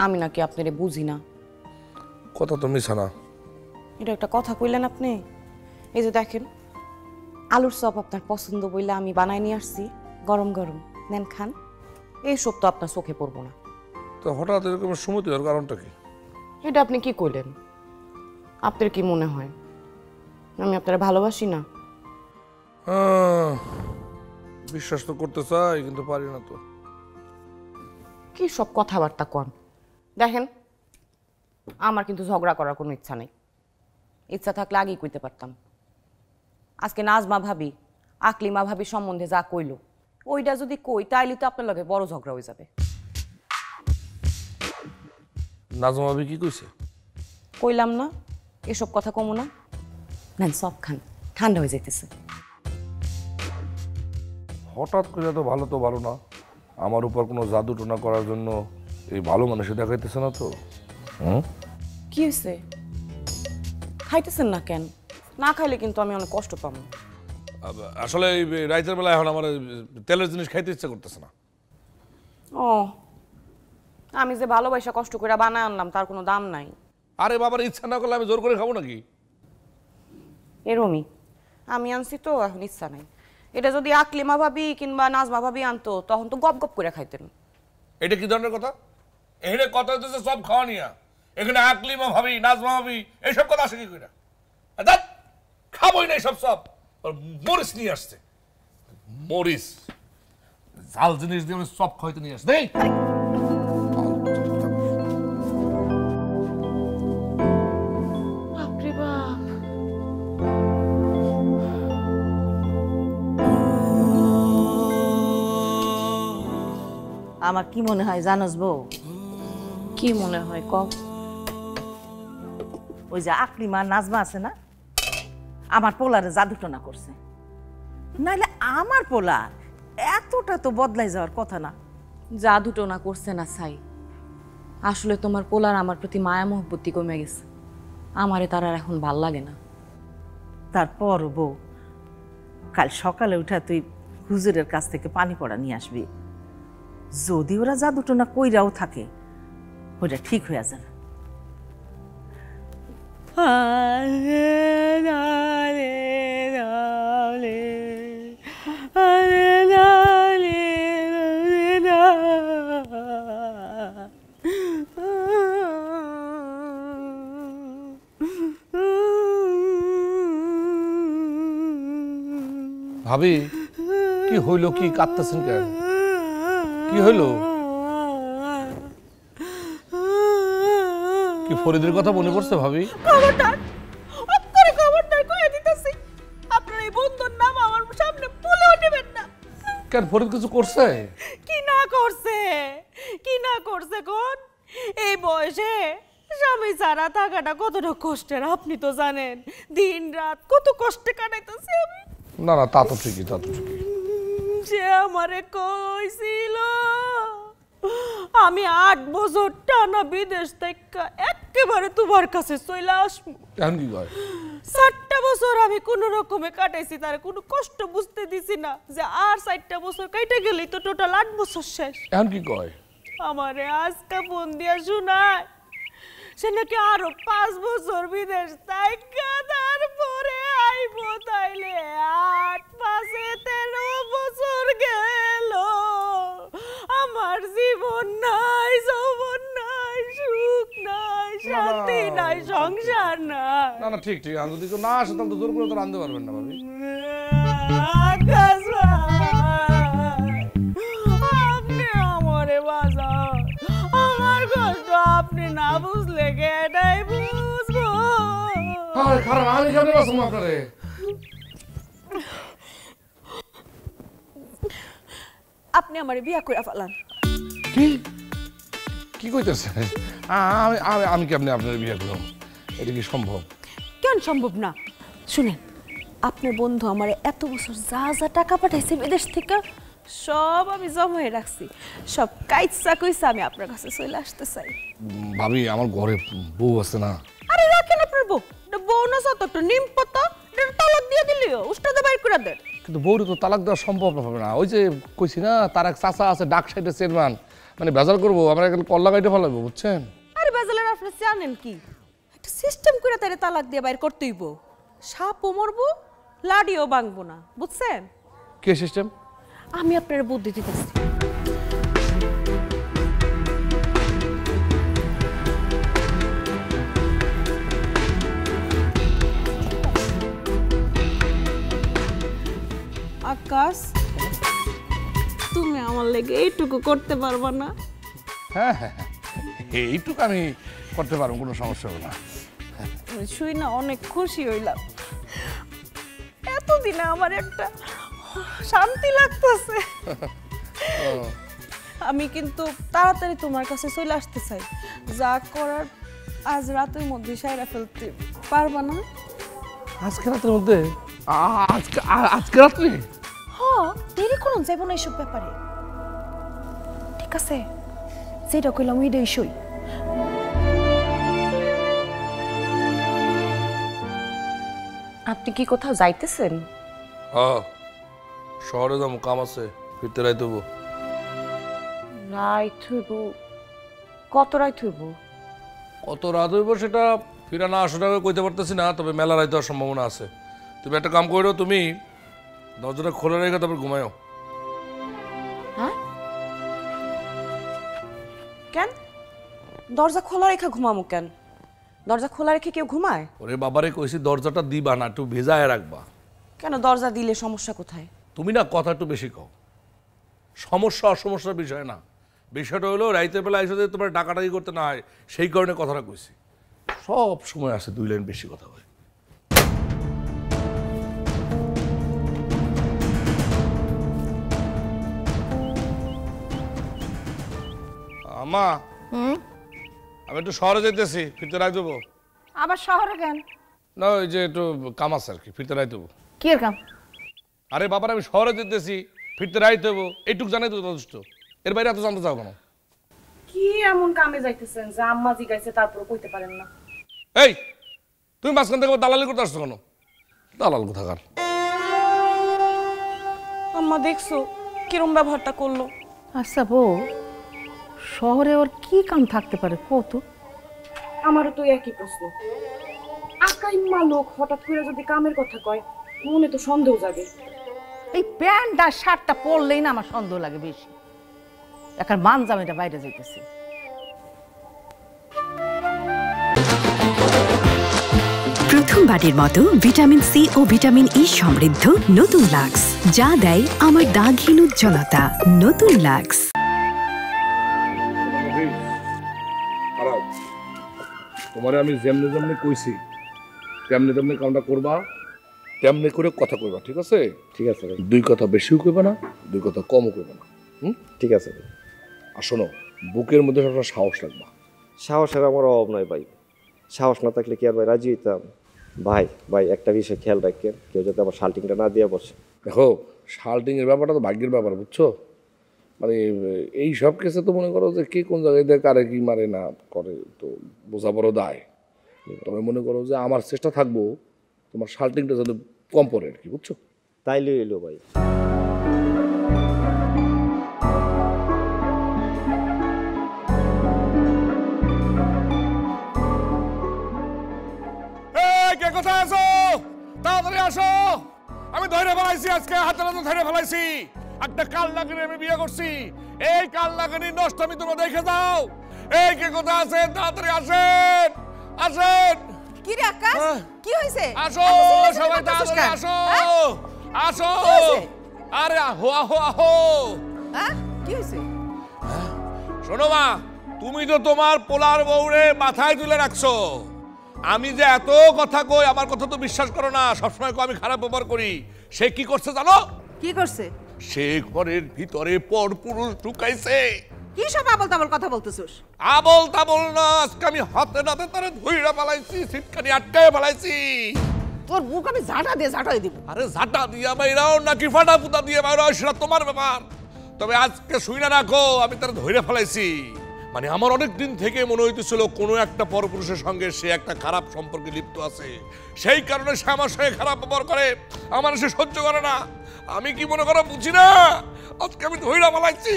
আমি নাকি আপনারে বুঝি না।
কথা তো মিছা না।
এটা একটা কথা কইলেন আপনি? এই যে দেখেন, আলুর চপ আপনার পছন্দ বইলে আমি বানাই নিয়ে আসছি, গরম গরম নেন খান। এইসব তো আপনার চোখে পড়বো না।
তো হঠাৎ এরকম সুমতি হওয়ার কারণটা কি?
এটা আপনি কি কইলেন? আপনার কি মনে হয় আমি আপনারা ভালোবাসি না?
বিশ্বাস তো করতে চাই কিন্তু পারি না তো।
কি সব কথাবার্তা কন? দেখেন, আমার কিন্তু ঝগড়া করার কোনো ইচ্ছা নেই। ইচ্ছা থাকলে আগেই কইতে পারতাম। আজকে নাজমা ভাবি আকলিমা ভাবি সম্বন্ধে যা কইল, ওইটা যদি কই তাইলে তো আপনার লগে বড় ঝগড়া হয়ে যাবে।
নাজমা ভাবি কি কইছে?
কইলাম না এসব কথা কমো না। নেন সব খান, ঠান্ডা হয়ে যাইতেছে।
হঠাৎ করে তো ভালো না। আমার উপর কোনো জাদু টোনা করার জন্য এই ভালো মানুষে দেখাইতেছে না তো।
কি হয়েছে? খাইতেছেন না কেন? না খাইলে কিন্তু আমি অনেক কষ্ট পাবো।
আসলে এই রাতের বেলা এখন আমার তেলের জিনিস খাইতে ইচ্ছা করতেছে না।
ও, আমি যে ভালোবাসা কষ্ট করে বানায় আনলাম তার কোনো দাম নাই।
আরে বাবার ইচ্ছা না করলে আমি জোর করে খাবো নাকি?
এরমই আমি আনছি তো, এখন ইচ্ছা নাই। এটা যদি আকলিমা ভাবি কিংবা নাজমা ভাবি আনতো তখন তো গপ গপ করে খাইতেন।
এটা কি ধরনের কথা? এখানে কথা হইতেছে সব খাওয়া নিয়া, এখানে আকলিমা ভাবি নাজমা ভাবি এইসব কথা আসে কি কইরা? খাবোই না সব সব। মরিচ নিয়ে আসছে, মরিচ ঝাল জিনিস দিয়ে আমি সব খাইতে নিয়ে আসছে।
আমার কি মনে হয় জানোস বউ?
কি মনে হয় ক?
ওই যে আকলিমা নাজমা আছে না, আমার পোলারে জাদুটনা করছে। নাইলে আমার পোলা এতটা তো বদলাই যাওয়ার কথা না।
জাদু টোনা করছে না ছাই, আসলে তোমার পোলার আমার প্রতি মায়া মহব্বতি কমে গেছে। আমারে তার আর এখন ভাল লাগে না।
তারপর বউ, কাল সকালে উঠা তুই হুজুরের কাছ থেকে পানি পড়া নিয়ে আসবি। যদি ওরা জাদুটনা কইরাও থাকে ওটা ঠিক হয়ে যাবে।
ভাবি কি হইল? কি কাঁদতেছেন কেন? কি হইল? কি ফরিদের কথা মনে পড়ছে ভাবি?
খবরদার অক্ষরে খবরদার কইয়া দিতেছি, আপনার এই বন্ধুর নাম আমার সামনে ভুলেও নেবেন না।
কেন ফরিদ কিছু করছে?
কি না করছে কোন? এই বয়সে স্বামী ছাড়া থাকাটা কতটা কষ্টের আপনি তো জানেন। দিন রাত কত কষ্টে কাটাইতেছি আমি।
না না, তা তো ঠিকই।
সে আমারে কইছিল আমি 8 বছর টানা বিদেশ থেকে একেবারে তোমার কাছে চলে আসবো।
এখন কি কয়?
7টা বছর আমি কোন রকমে কাটাইছি, তার কোনো কষ্ট বুঝতে দিছি না যে আর 4টা বছর কাইটা গেলেই তো টোটাল 8 বছর শেষ।
এখন কি কয়?
আমারে আজকে ফোন দিয়া শোনায় সে নাকি আরো 5 বছর বিদেশ থাইকা তারপরে আইবো, তাইলে 8 5 13 বছর গেল। আমার জীবন নাই, যৌবন নাই, সুখ নাই, শান্তি নাই, সংসার নাই।
না না, ঠিক আমি যদি কেউ না আসে তাহলে তো জোর করে তো রাঁধতে পারবেন না ভাবি।
আকাশ ভাই, আপনি আমারে বাঁচান। আমার কষ্ট আপনি না বুঝলে কেটাই বুঝবো।
খারাপ, আমি কেমনে বাঁচবো আপনারে?
আপনি আমারে বিয়া কইরা ফেলান।
কি কইতেছে? আমি কেমনে আপনার বিয়ে করলাম? এটা কি সম্ভব?
কেন সম্ভব না? শুনেন, আপনার বন্ধু আমারে এত বছর যা যা টাকা পাঠাইছে বিদেশ থেকে সব আমি জমায়ে রাখছি। সব কাইচ্ছা কইছা আমি আপনার কাছে চলে আসতে চাই।
ভাবি, আমার ঘরে বউ আছে না?
আরে রাখেন আপনার বউ। এটা বউ না সত একটা নিম পাতা, এটা তালাক দিয়ে দিলিও, উস্তাদে বাইর করে দেন।
কিন্তু বউরে তো তালাক দেওয়া সম্ভব হবে না। ওই যে কইছি না, তার এক চাচা আছে ডাক সাইডের চেয়ারম্যান, মানে বেজার করবো, আমরা এখন কল্লা গাইতে ফেলাবো, বুঝছেন?
আরে বেজালের আপনি জানেন কি, একটা সিস্টেম করে তারে তালাক দিয়ে বাইর করতেইব। সাপও মরবো, লাডিও ভাঙবো না, বুঝছেন?
কে সিস্টেম?
আমি আপনার বুদ্ধি দিতেছি। আকাশ, তুমি আমার লেগে এইটুকু করতে পারবা না?
হ্যাঁ, এইটুকু আমি করতে পারবো, কোনো সমস্যা হবে না।
শুই না অনেক খুশি হইলাম। এতদিনে আমার একটা শান্তি লাগতেছে। আমি কিন্তু তাড়াতাড়ি তোমার কাছে চলে আসতে চাই। যা করার আজ রাতের মধ্যে সাইরা ফেলতে পারবা না?
আজকে রাতের মধ্যে? আজকে রাত্রে?
হ্যাঁ, দেরি করুন যাইব না এইসব ব্যাপারে। ঠিক আছে, যেটা কইলাম ওইটাই সই। আপনি কি কোথাও যাইতেছেন?
হ্যাঁ, শহরে যাবো, কাম আছে, ফিরতে রাইতে হবো।
রাইত হইব? কত রাইত হইব?
কত রাত হইব সেটা ফিরা না আসলে কইতে পারতেছি না, তবে মেলা রাইতে হওয়ার সম্ভাবনা আছে। তুমি একটা কাম করো, তুমি দরজাটা খোলা রেখে তারপর ঘুমায়ও।
হ্যাঁ? কেন দরজা খোলা রেখে ঘুমামু কেন? দরজা খোলা রেখে কেউ ঘুমায়?
ওরে বাবারে কইছি দরজাটা দিবা না, একটু ভেজায় রাখবা।
কেন, দরজা দিলে সমস্যা কোথায়?
তুমি না কথা একটু বেশি কও। সমস্যা অসমস্যার বিষয় না, বিষয়টা হলো রাইতের বেলা এসে যদি তোমার ডাকাডাকি করতে না হয়, সেই কারণে কথাটা কইছি। সব সময় আছে 2 লাইন বেশি কথা হয়। আম্মা, আমি একটু শহরে যেতেছি, ফিরতে রাই দেবো।
আবার শহরে কেন?
না, ওই যে একটু কাম আছে আর কি, ফিরতে রাই দেবো।
কি এর কাম?
আরে বাবার, আমি শহরে যেতেছি, ফিরতে রাই দেবো, এইটুকু জানাই তো যথেষ্ট। এর বাইরে এত জানতে চাও কেন?
কি এমন কামে যাইতেছেন যে আম্মা জিগাইছে তারপর কইতে পারেন না?
এই, তুমি মাঝখান থেকে দালালি করতে আসছো কেন? দালাল কোথাকার।
আম্মা দেখছো কিরম ব্যবহারটা করলো?
আচ্ছা বউ, শহরে ওর কি কাম থাকতে পারে কত?
আমারও তো একই প্রশ্ন। আকাইম্মা লোক হঠাৎ করে যদি কামের কথা কয়, মনে তো সন্দেহ জাগে।
এই প্যান্ট আর শার্টটা পরলেই না আমার সন্দেহ লাগে বেশি। এখন মানজামিটা বাইরে যাইতেছে।
প্রথমবারের মতো ভিটামিন সি ও ভিটামিন ই সমৃদ্ধ নতুন লাক্স, যা দেয় আমার দাগহীন উজ্জ্বলতা। নতুন লাক্স।
তোমারে আমি যেমনি যেমনি কইছি তেমনি তেমনি কামটা করবা, তেমনি করে কথা কইবা, ঠিক আছে?
ঠিক আছে ভাই।
দুই কথা বেশিও কইবা না, দুই কথা কমও কইবা না।
ঠিক আছে ভাই।
আর শোনো, বুকের মধ্যে সবসময় সাহস রাখবা।
সাহসের আমার অভাব নয় ভাই, সাহস না থাকলে কি আর ভাই রাজি হইতাম? ভাই ভাই একটা বিষয় খেয়াল রাখেন, কেউ যাতে আমার শাল্টিংটা না দিয়ে বসে।
দেখো, শাল্টিংয়ের ব্যাপারটা তো ভাগ্যের ব্যাপার, বুঝছো? মানে এই সব কেসে তো মনে করো যে কে কোন জায়গায় দিয়ে কারে কি মারে না করে তো বোঝা বড় দায়। তবে মনে করো যে আমার চেষ্টা থাকবো তোমার শাল্টিংটা যাতে কম পড়ে আর কি, বুঝছো?
তাইলে এলো ভাই।
কে কোথায় আছো? তাড়াতাড়ি আসো, আমি ধরে ফেলাইছি, আজকে হাতে নাতে ধরে ফেলাইছি। একটা কাল লাগানি আমি বিয়ে করছি, এই কাল লাগানি নষ্ট আমি তোমরা দেখে যাও। এই কে কোথায় আছেন? তাড়াতাড়ি আসেন, আসেন।
কি রে আকাশ, কি হইছে?
আসো সবাই, তাড়াতাড়ি আসো, আসো। আরে আহো আহো আহো।
হ্যাঁ, কি হইছে?
শোনো মা, তুমি তো তোমার পোলার বউরে মাথায় তুলে রাখছো। আমি যে এত কথা কই, আমার কথা তো বিশ্বাস করো না, সবসময় আমি খারাপ ব্যবহার করি। সে কি করছে জানো?
কি করছে?
সে ঘরের ভিতরে পর পুরুষ ঢুকাইছে।
কি সব আবল তাবল কথা বলতেছস?
আবল তাবল না, আজকে আমি হাতে নাতে তারে ধইরা ফেলাইছি, সিটকানি আটকায় ফেলাইছি।
তোর মুখ আমি ঝাঁটা দিয়ে ঝাঁটাই দিব।
আরে ঝাঁটা দিয়া বাইরাও নাকি ফাটা পুতা দিয়ে বাইরাও, সেটা তোমার ব্যাপার। তবে আজকে শুইনা রাখো, আমি তারে ধইরা ফেলাইছি। মানে আমার অনেক দিন থেকে মনে হইতেছিল কোনো একটা পরপুরুষের সঙ্গে সে একটা খারাপ সম্পর্কে লিপ্ত আছে, সেই কারণে সে আমার সঙ্গে খারাপ ব্যবহার করে, আমার সে সহ্য করে না। আমি কি মনে করো বুঝি না? আজকে আমি ধইরা পালাইছি,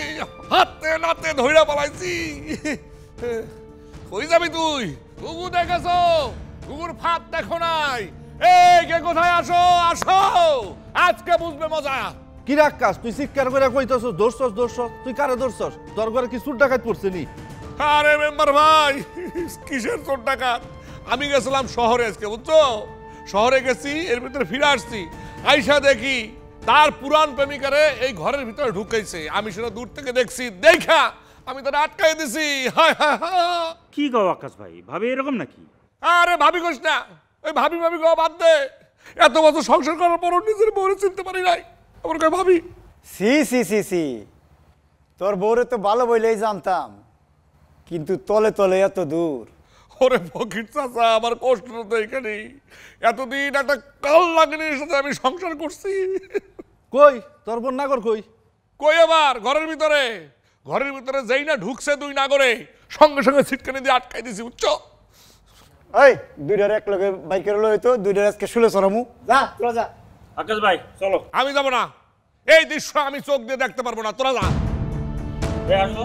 হাতে নাতে ধইরা পালাইছি। কই যাবি তুই? গুগু দেখেছো? গুগুর ফাঁদ দেখো নাই? এই কে কোথায়? আসো আসো, আজকে বুঝবে মজা।
কি রাক্কাস, তুই চিৎকার করে কইতেছস দৌড়ছস দৌড়ছস? তুই কারে দৌড়ছস? তোর ঘরে কি চুর ডাকাত পড়ছে নি?
আরে মেম্বার ভাই, কিসের চোর ডাকাত? আমি গেছিলাম শহরে আজকে, বুঝছো? শহরে গেছি, এর ভিতরে ফিরে আসছি, আইসা দেখি তার পুরান প্রেমিকারে এই ঘরের ভিতরে ঢুকাইছে। আমি সেটা দূর থেকে দেখছি, দেখা আমি তারা আটকাই দিছি। হায় হায় হায়।
কি গো আকাশ ভাই, ভাবি এরকম নাকি?
আরে ভাবি কোস না, ওই ভাবি ভাবি গো বাদ দে। এত বছর সংসার করার পরও নিজের বউরে চিনতে পারি নাই, আমার কয় ভাবি।
সি সি সি সি, তোর বউরে তো ভালো বইলেই জানতাম, কিন্তু তলে তলে এত দূর।
ওরে ফকির চাচা, আমার কষ্ট তো এখানে। এতদিন একটা কাল লাগনির সাথে আমি সংসার করছি।
কই তোর বোন নাগর কই?
কই আবার ঘরের ভিতরে, ঘরের ভিতরে যেই না ঢুকছে দুই নাগরে, সঙ্গে সঙ্গে ছিটকানি দিয়ে আটকাই দিছি, বুঝছো?
এই দুইটার এক লগে বাইকের লই তো, দুইটার আজকে শুলে চড়ামু। যা তোরা যা।
আকাশ ভাই চলো।
আমি যাব না, এই দৃশ্য আমি চোখ দিয়ে দেখতে পারবো না, তোরা যা।
আসো।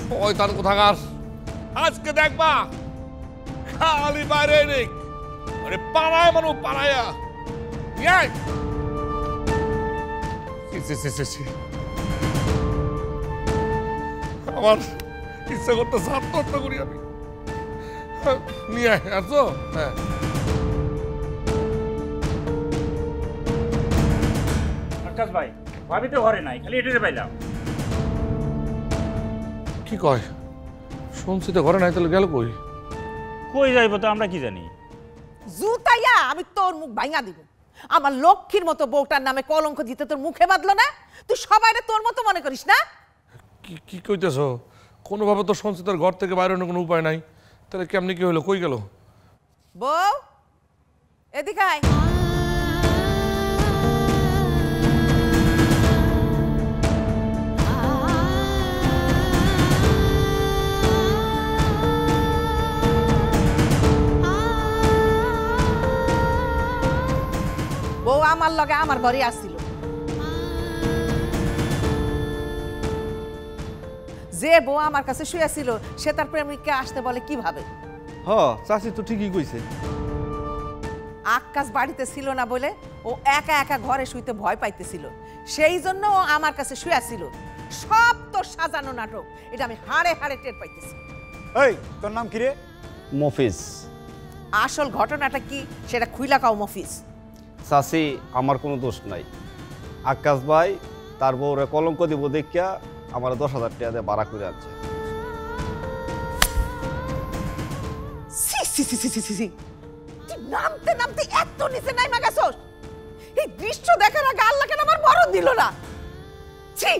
শয়তান কোথাকার, আজকে দেখবা খালি বাইরে নেই, মানে পাড়ায় মানুষ পাড়ায়া। আমার ইচ্ছা করতে আত্মহত্যা করি আমি। নিয়ে আসো। হ্যাঁ
আকাশ ভাই, ভাবি তো ঘরে নাই, খালি এটারে পাইলাম।
কি কয়? শুনছি তো ঘরে নাই, তাহলে গেল কই?
কই যাইবো তো আমরা কি জানি।
জুতাইয়া আমি তোর মুখ ভাঙা দিব। আমার লক্ষ্মীর মতো বউটার নামে কলঙ্ক দিতে তোর মুখে বাঁধলো না? তুই সবাইরে তোর মতো মনে করিস না?
কি কি কইতেছ? কোনোভাবে তো সঞ্চিতার ঘর থেকে বাইরে কোনো উপায় নাই, তাহলে কেমনি কি হলো? কই গেল?
বউ এদিকে আয়। বউ আমার লগে আমার ঘরে আসছিল। যে বউ আমার কাছে শুয়েছিল সে তার প্রেমিককে আসতে বলে কিভাবে?
হ চাচি তো ঠিকই কইছে।
আকাশ বাড়িতে ছিল না বলে ও একা একা ঘরে শুইতে ভয় পাইতেছিল, সেই জন্য ও আমার কাছে শুয়েছিল। সব তো সাজানো নাটক, এটা আমি হাড়ে হাড়ে টের পাইতেছি।
এই তোর নাম কি রে?
মফিজ।
আসল ঘটনাটা কি সেটা খুইলা কাও মফিজ।
চাচি আমার কোনো দোষ নাই, আকাশ ভাই তার বউরে কলঙ্ক দিব দেখিয়া আমার 10,000 টাকা দিয়ে ভাড়া করে আনছে।
সি সি সি সি সি সি, তুই নামতে নামতে এত নিচে নাইমা গেছস? এই দৃশ্য দেখার আগে আল্লাহ কেন আমার মরণ দিল না? ছি!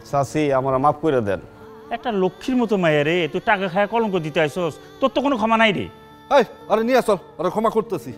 চাচি আমার মাফ করে দেন।
একটা লক্ষ্মীর মতো মায়ের রে, তুই টাকা খায় কলঙ্ক দিতে আইসস, তোর তো কোনো ক্ষমা নাই রে।
এই আরে নিয়ে চল, আরে ক্ষমা করতেছি।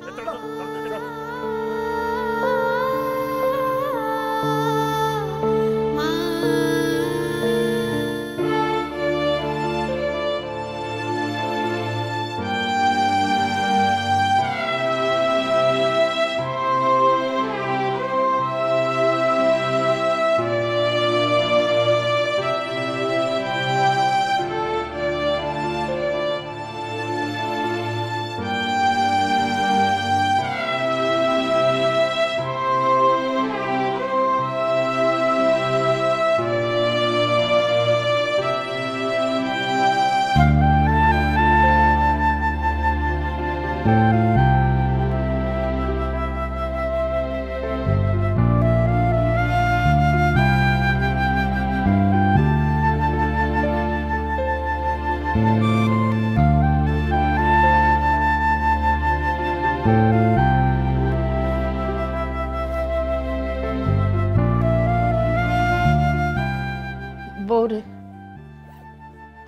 বউরে,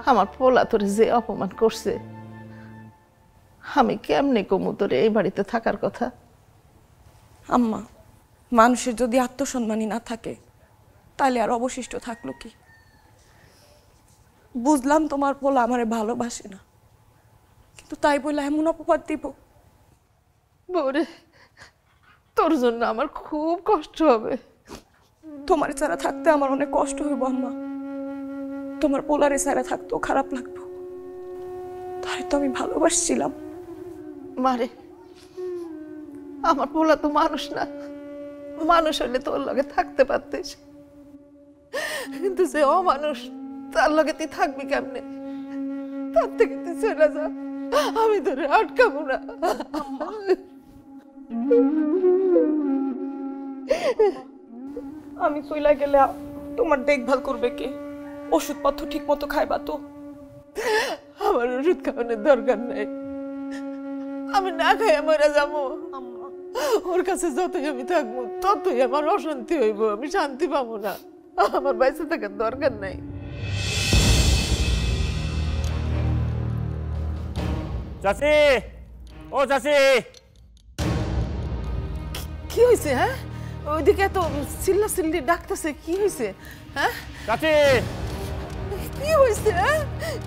আমার পোলা তোরে যে অপমান করছে, আমি কেমনে কমু তোরে এই বাড়িতে থাকার কথা?
আম্মা, মানুষের যদি আত্মসম্মানই না থাকে তাহলে আর অবশিষ্ট থাকলো কি? বুঝলাম তোমার পোলা আমারে ভালোবাসে না, কিন্তু তাই বলে এমন অপবাদ দিব?
বউরে, তোর জন্য আমার খুব কষ্ট হবে।
তোমার ছাড়া থাকতে আমার অনেক কষ্ট হইব আম্মা, তোমার পোলারে ছাড়া থাকতেও খারাপ লাগতো, তাই তো আমি ভালোবাসছিলাম।
মারে, আমার পোলা তো মানুষ না, মানুষ হলে তোর লগে থাকতে পারতিস, কিন্তু যে অমানুষ, তার লগে তুই থাকবি কেমনে? তার থেকে তুই চলে যা, আমি তোরে আটকাবো না।
আমি চইলা গেলে তোমার দেখভাল করবে কে? ওষুধপত্র ঠিক মতো খাইবা তো?
আমার ওষুধ খাওয়ানোর দরকার নেই, আমি না খাই মরে যাবো। ওর কাছে যতই আমি থাকবো ততই আমার অশান্তি হইব, আমি শান্তি পাবো না। আমার বাইসে থাকার দরকার নাই।
চাচি, ও চাচি,
কি হয়েছে? হ্যাঁ, ওইদিকে এত চিল্লা চিল্লি ডাকতেছে, কি হয়েছে? হ্যাঁ
চাচি,
কি হয়েছে?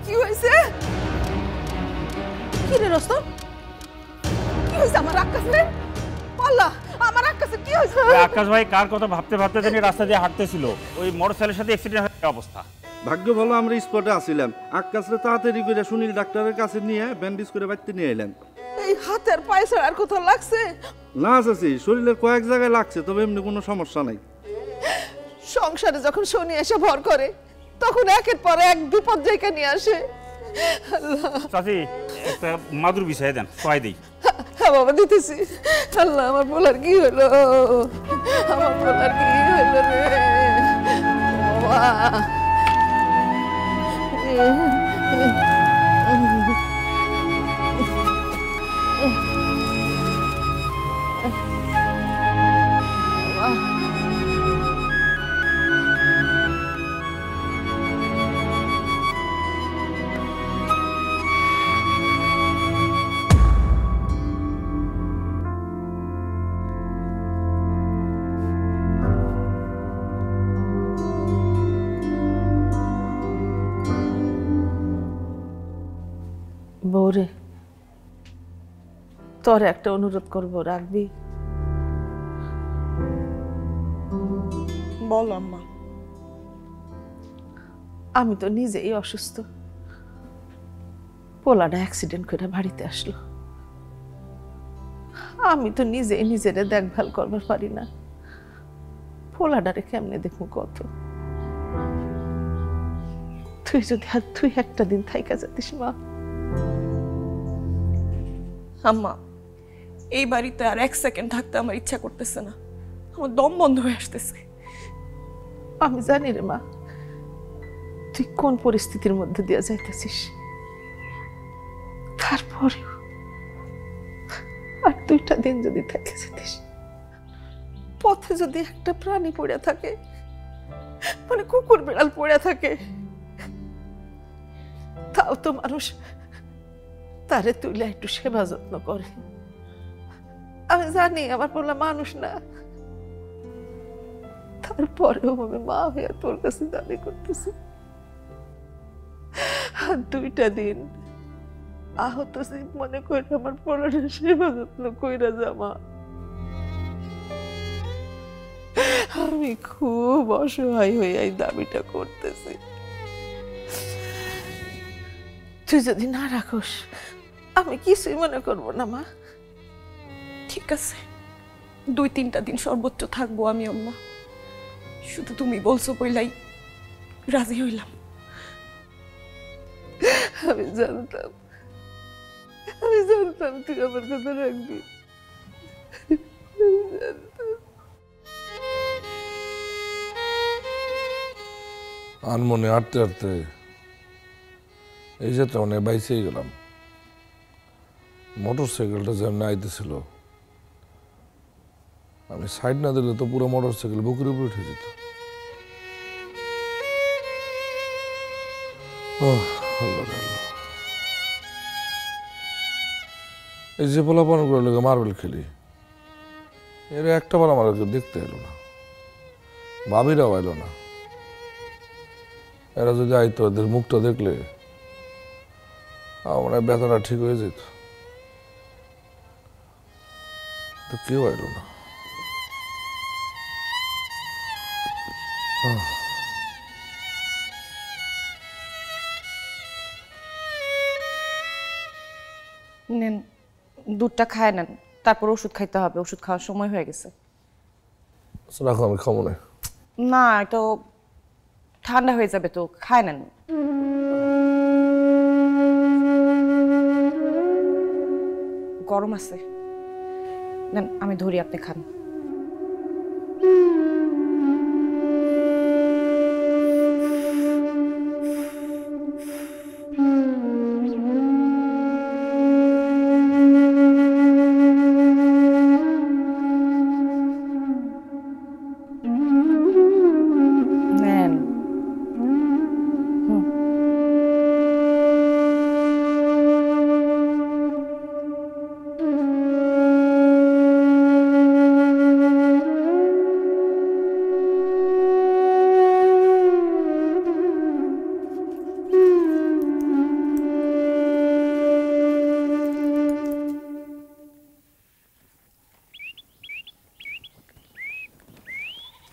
কি হয়েছে? কি রে রস্তম, কি হয়েছে? আমার আকাশ রে, আল্লাহ, আমার আকাশে কি হয়েছে?
আকাশ ভাই কার কথা ভাবতে ভাবতে জানি রাস্তা দিয়ে হাঁটতেছিল, ওই মোটরসাইকেলের সাথে অ্যাক্সিডেন্ট হওয়ার অবস্থা।
ভাগ্য ভালো আমরা স্পটে আসছিলাম, আকাশে তাড়াতাড়ি করে সুনীল ডাক্তারের কাছে নিয়ে ব্যান্ডেজ করে বাড়িতে নিয়ে এলেন।
এই হাতের পায়ে আর কোথাও লাগছে?
না চাচি, শরীরের কয়েক জায়গায় লাগছে, তবে এমনি কোনো সমস্যা নাই।
সংসারে যখন শনি এসে ভর করে তখন একের পর এক বিপদ জায়গা নিয়ে আসে।
চাচি, একটা মাদুর বিছাই দেন, সবাই দেই।
হ্যাঁ বাবা, দিতেছি। আল্লাহ, আমার বলার কি হলো? আমার বলার কি হলো রে বাবা? বউরে, তোর একটা অনুরোধ করবো, রাখবি?
বল আম্মা।
আমি তো নিজেই অসুস্থ, পোলাটা অ্যাক্সিডেন্ট করে বাড়িতে আসলো, আমি তো নিজেই নিজেরে দেখভাল করবার পারি না, পোলাটারে কেমনে দেখবো কত? তুই যদি আর তুই একটা দিন থাইকা যাতিস মা।
আম্মা, এই বাড়িতে আর এক সেকেন্ড থাকতে আমার ইচ্ছা করতেছে না, আমার দম বন্ধ হয়ে আসতেছে।
আমি জানি রে মা, তুই কোন পরিস্থিতির মধ্যে দিয়ে যাইতেছিস, তারপরেও আর 2টা দিন যদি থেকে যেতিস, পথে যদি একটা প্রাণী পড়ে থাকে, মানে কুকুর বিড়াল পড়ে থাকে, তাও তো মানুষ তারে তুলে একটু সেবা যত্ন করে। আমি জানি আমার বলা মানুষ না, তারপরেও আমি মা হইয়া তোর কাছে দাবি করতেছি, আর 2টা দিন আহত মনে করে আমার পোলারের সেবা যত্ন কইরা জামা। আমি খুব অসহায় হয়ে এই দাবিটা করতেছি। তুই যদি না রাখোস আমি কিছুই মনে করব না মা।
ঠিক আছে, 2-3টা দিন সর্বোচ্চ থাকবো আমি আম্মা। শুধু তুমি বলছো বইলাই রাজি হইলাম।
আমি জানতাম তুই আমার কথা রাখবি।
আনমনে হাঁটতে হাঁটতে এই যে অনেক বাইসেই গেলাম। মোটর সাইকেলটা যেমন আইতেছিল, আমি সাইড না দিলে তো পুরো মোটর সাইকেল বুকের উপরে উঠে যেত। এই যে পোলাপানগুলো লোকে মার্বেল খেলি, এর একটা বার আমার দেখতে এলো না, ভাবিরাও এলো না। এরা যদি আইতো, এদের মুখটা দেখলে আমার ব্যথাটা ঠিক হয়ে যেত, তো কেউ এলো না।
নেন, দুধটা খায় নেন, তারপর ওষুধ খাইতে হবে, ওষুধ খাওয়ার সময় হয়ে গেছে।
রাখো, আমি খাবো না।
না, এটা ঠান্ডা হয়ে যাবে তো, খায় নেন। গরম আছে, নেন আমি ধরি, আপনি খান।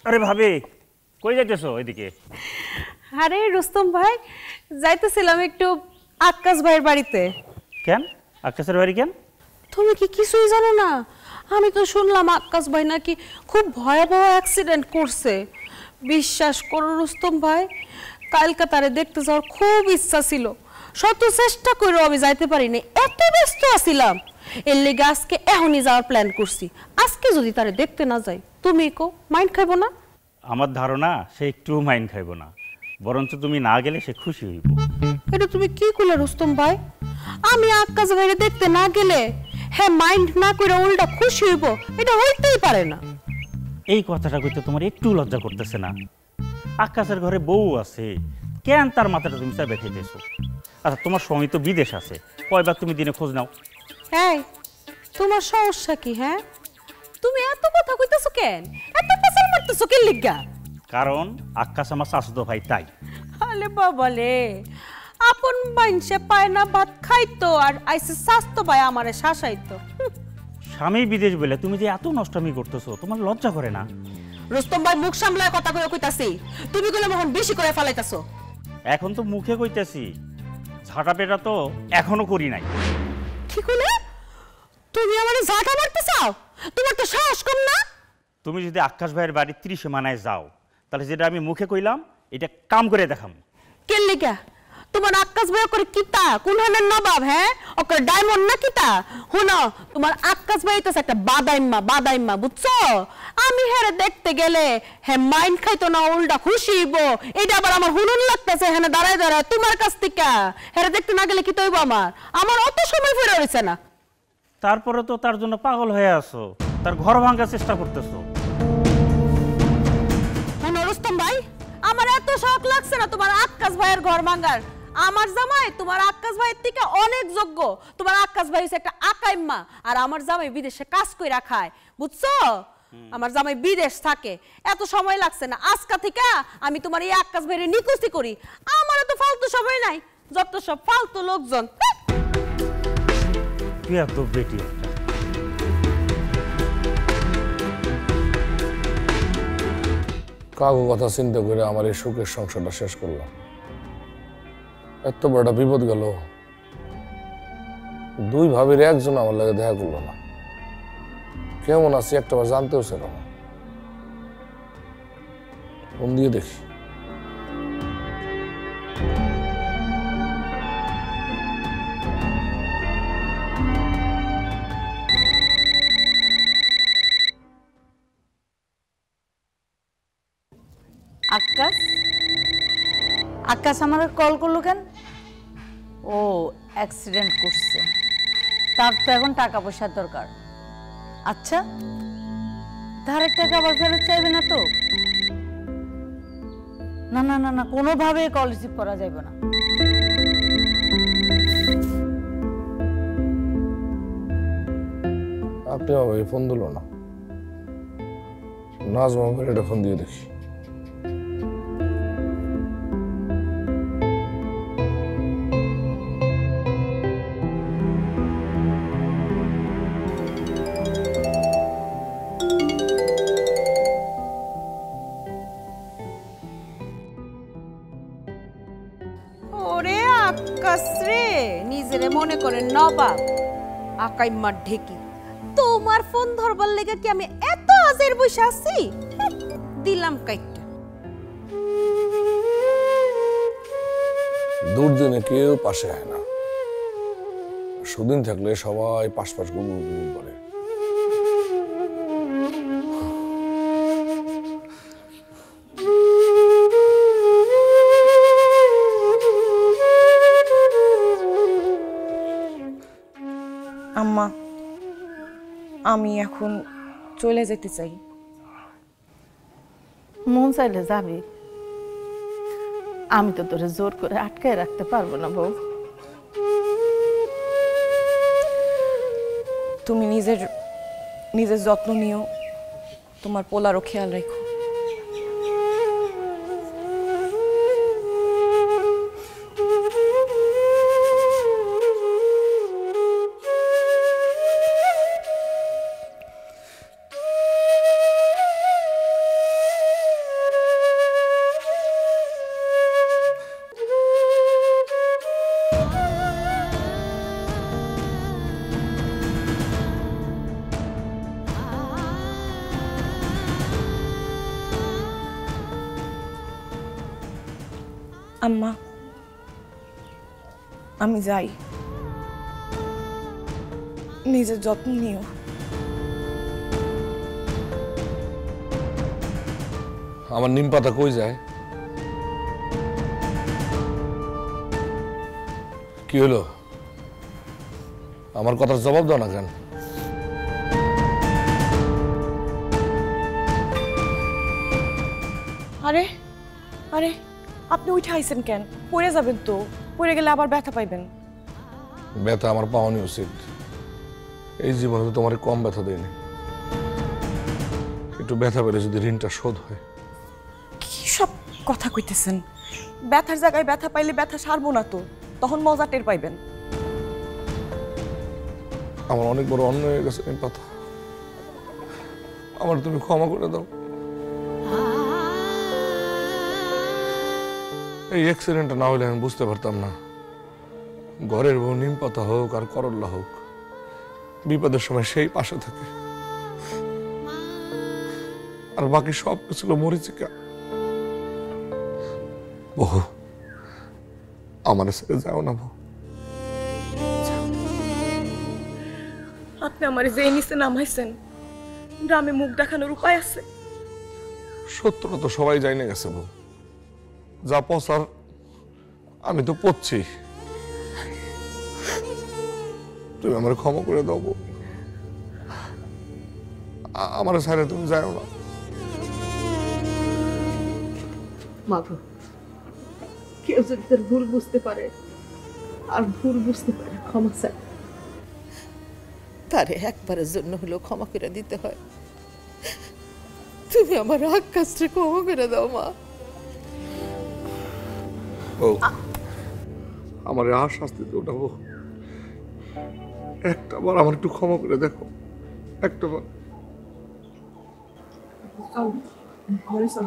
আরে ভাবি, কই যাইতেছো ওইদিকে?
আরে রুস্তম ভাই, যাইতেছিলাম একটু আক্কাস ভাইয়ের বাড়িতে।
কেন আক্কাসের বাড়ি কেন?
তুমি কি কিছুই জানো না? আমি তো শুনলাম আক্কাস ভাই নাকি খুব ভয়াবহ অ্যাক্সিডেন্ট করছে। বিশ্বাস করো রুস্তম ভাই, কালকে তারে দেখতে যাওয়ার খুব ইচ্ছা ছিল, শত চেষ্টা করেও আমি যাইতে পারিনি, এত ব্যস্ত আছিলাম। এর লেগে আজকে এখনই যাওয়ার প্ল্যান করছি। আজকে যদি তারে দেখতে না যাই, তুমি কো মাইন্ড খাইব না?
আমার ধারণা সে একটু মাইন্ড খাইব না, বরঞ্চ তুমি না গেলে সে খুশি হইব।
এটা তুমি কি কইলে রুস্তম ভাই? আমি আক্কাস ভাইরে দেখতে না গেলে হ্যাঁ মাইন্ড না করে উল্টা খুশি হইব? এটা হইতেই পারে না।
এই কথাটা কইতে তোমার একটু লজ্জা করতেছে না? আক্কাসের ঘরে বউ আছে, কেন তার মাথাটা তুমি চাই বেঁধেছো? আচ্ছা, তোমার স্বামী তো বিদেশ আছে, কয়বার তুমি দিনে খোঁজ নাও?
এই তোমার সমস্যা কি? হ্যাঁ, তুমি এত কথা কইতেছো কেন? এত পেছাল মারতেছো কি লিগা?
কারণ আক্কাস আমার শাশুতো ভাই, তাই।
আলে বাবালে, আপন বাইনসে পায় না ভাত খাইতো, আর আইসে স্বাস্থ্য ভাই আমারে শাসাইতো।
স্বামী বিদেশ বলে তুমি যে এত নষ্টামি করতেছো, তোমার লজ্জা করে না?
রুস্তম ভাই মুখ সামলায় কথা কইয়া কইতাছি, তুমি কইলে মহন বেশি করে ফলাইতাছো।
এখন তো মুখে কইতাছি, ঝাঁটা পেটা তো এখনো করি নাই।
কি কইলে? তুমি আমারে ঝাঁটা মারতে চাও? তোমার তো সাহস কম না?
তুমি যদি আক্কাস ভাইয়ের বাড়ি 30 মানায় যাও, তাহলে যেটা আমি মুখে কইলাম এটা কাম করে দেখাম।
কেন লিগা? তোমার আক্কাস ভাই করে কিতা কোন হানের নবাব? হ্যাঁ, ওকে ডায়মন্ড না কিতা? হুনো, তোমার আক্কাস ভাই তো একটা বাদাইম্মা, বুঝছো? আমি হেরে দেখতে গেলে হ্যাঁ মাইন্ড খাইতো না, উল্টা খুশি হইব। এটা আবার আমার হুনুন লাগতেছে হ্যাঁ দাঁড়ায় তোমার কাছ থেকে। হেরে দেখতে না গেলে কি তৈব? আমার অত সময় ফিরে রয়েছে না।
তারপরে তো তার জন্য পাগল হয়ে আছো, তার ঘর ভাঙার চেষ্টা করতেছো।
রুস্তম ভাই, আমার এত শখ লাগছে না তোমার আক্কাস ভাইয়ের ঘর ভাঙার। আমার জামাই তোমার আক্কাস ভাইয়ের থেকে অনেক যোগ্য। তোমার আক্কাস ভাই হচ্ছে একটা আকাইম্মা, আর আমার জামাই বিদেশে কাজ কইরা খায়, বুঝছো? আমার জামাই বিদেশ থাকে, এত সময় লাগছে না। আজকা থেকে আমি তোমার এই আক্কাস ভাইয়ের নিকুচি করি। আমার তো ফালতু সময় নাই, যত সব ফালতু লোকজন।
তুই এত বেটি একটা।
কাগো কথা চিন্তা করে আমার এই সুখের সংসারটা শেষ করলাম। এত বড় বিপদ গেল, দুই ভাবির একজন আমার লাগে দেখা করলো না। কেমন আছি একটাবার জানতেও ছিল না। ফোন দিয়ে দেখি।
আক্কাস, আক্কাস আমার কল করলো কেন? ও অ্যাক্সিডেন্ট করছে, তার তো এখন টাকা পয়সার দরকার। আচ্ছা, ধারের টাকা আবার ফেরত চাইবে না তো? না না না না, কোনোভাবে কল রিসিভ করা যাবে না।
আপনি আমাকে ফোন দিল না, নাজমা আমাকে এটা ফোন দিয়ে দেখি।
ওরে আক্কাস রে, নিজেরে মনে করে নবাব, আকাইম্মার ঢেকি। তোমার ফোন ধরবার লেগে কি আমি এত আজের বসে আছি? দিলাম কাইটটা।
দুর্দিনে কেউ পাশে হয় না, সুদিন থাকলে সবাই পাশ পাশ গুগুর গুগুর করে।
আম্মা, আমি এখন চলে যেতে চাই।
মন চাইলে যাবি, আমি তো তোরে জোর করে আটকায় রাখতে পারবো না বউ।
তুমি নিজের যত্ন নিও, তোমার পোলারও খেয়াল রাখো। আম্মা, আমি যাই, নিজের যত্ন নিও।
আমার নিম পাতা কই যায়? কি হলো? আমার কথার জবাব দাও না কেন?
আরে আরে, আপনি উঠে আইছেন কেন? পড়ে যাবেন তো, পড়ে গেলে আবার ব্যথা পাইবেন।
ব্যথা আমার পাওয়ানি উচিত। এই জীবনে তো তোমার কম ব্যথা দেয়নি। একটু ব্যথা পেলে যদি ঋণটা শোধ হয়।
কি সব কথা কইতেছেন? ব্যথার জায়গায় ব্যথা পাইলে ব্যথা সারবো না তো, তখন মজা টের পাইবেন।
আমার অনেক বড় অন্যায় হয়ে গেছে পাতা, আমার তুমি ক্ষমা করে দাও। এই অ্যাক্সিডেন্টটা না হলে আমি বুঝতে পারতাম না ঘরের বউ নিম পাতা হোক আর করল্লা হোক, বিপদের সময় সেই পাশে থাকে, আর বাকি সব কিছু মরিচিকা। বহু আমার ছেড়ে যাও না বউ।
আপনি আমার যে নিচে নামাইছেন, গ্রামে মুখ দেখানোর উপায় আছে?
সত্যটা তো সবাই জানে গেছে বউ, যা পচার আমি তো পড়ছি। তুমি আমার ক্ষমা করে দাও বউ। আমার সাইডে তুমি যাও না।
মাগো, কেউ যদি তার ভুল বুঝতে পারে আর ভুল বুঝতে পারে ক্ষমা চায়, তারে একবারের জন্য হলেও ক্ষমা করে দিতে হয়। তুমি আমার রাগ কাজটা ক্ষমা করে দাও মা।
বউ, আমার আর শাস্তি তো ওটা বউ, একটা বার আমার একটু ক্ষমা করে দেখো, একটা বার।
ঘরে চল।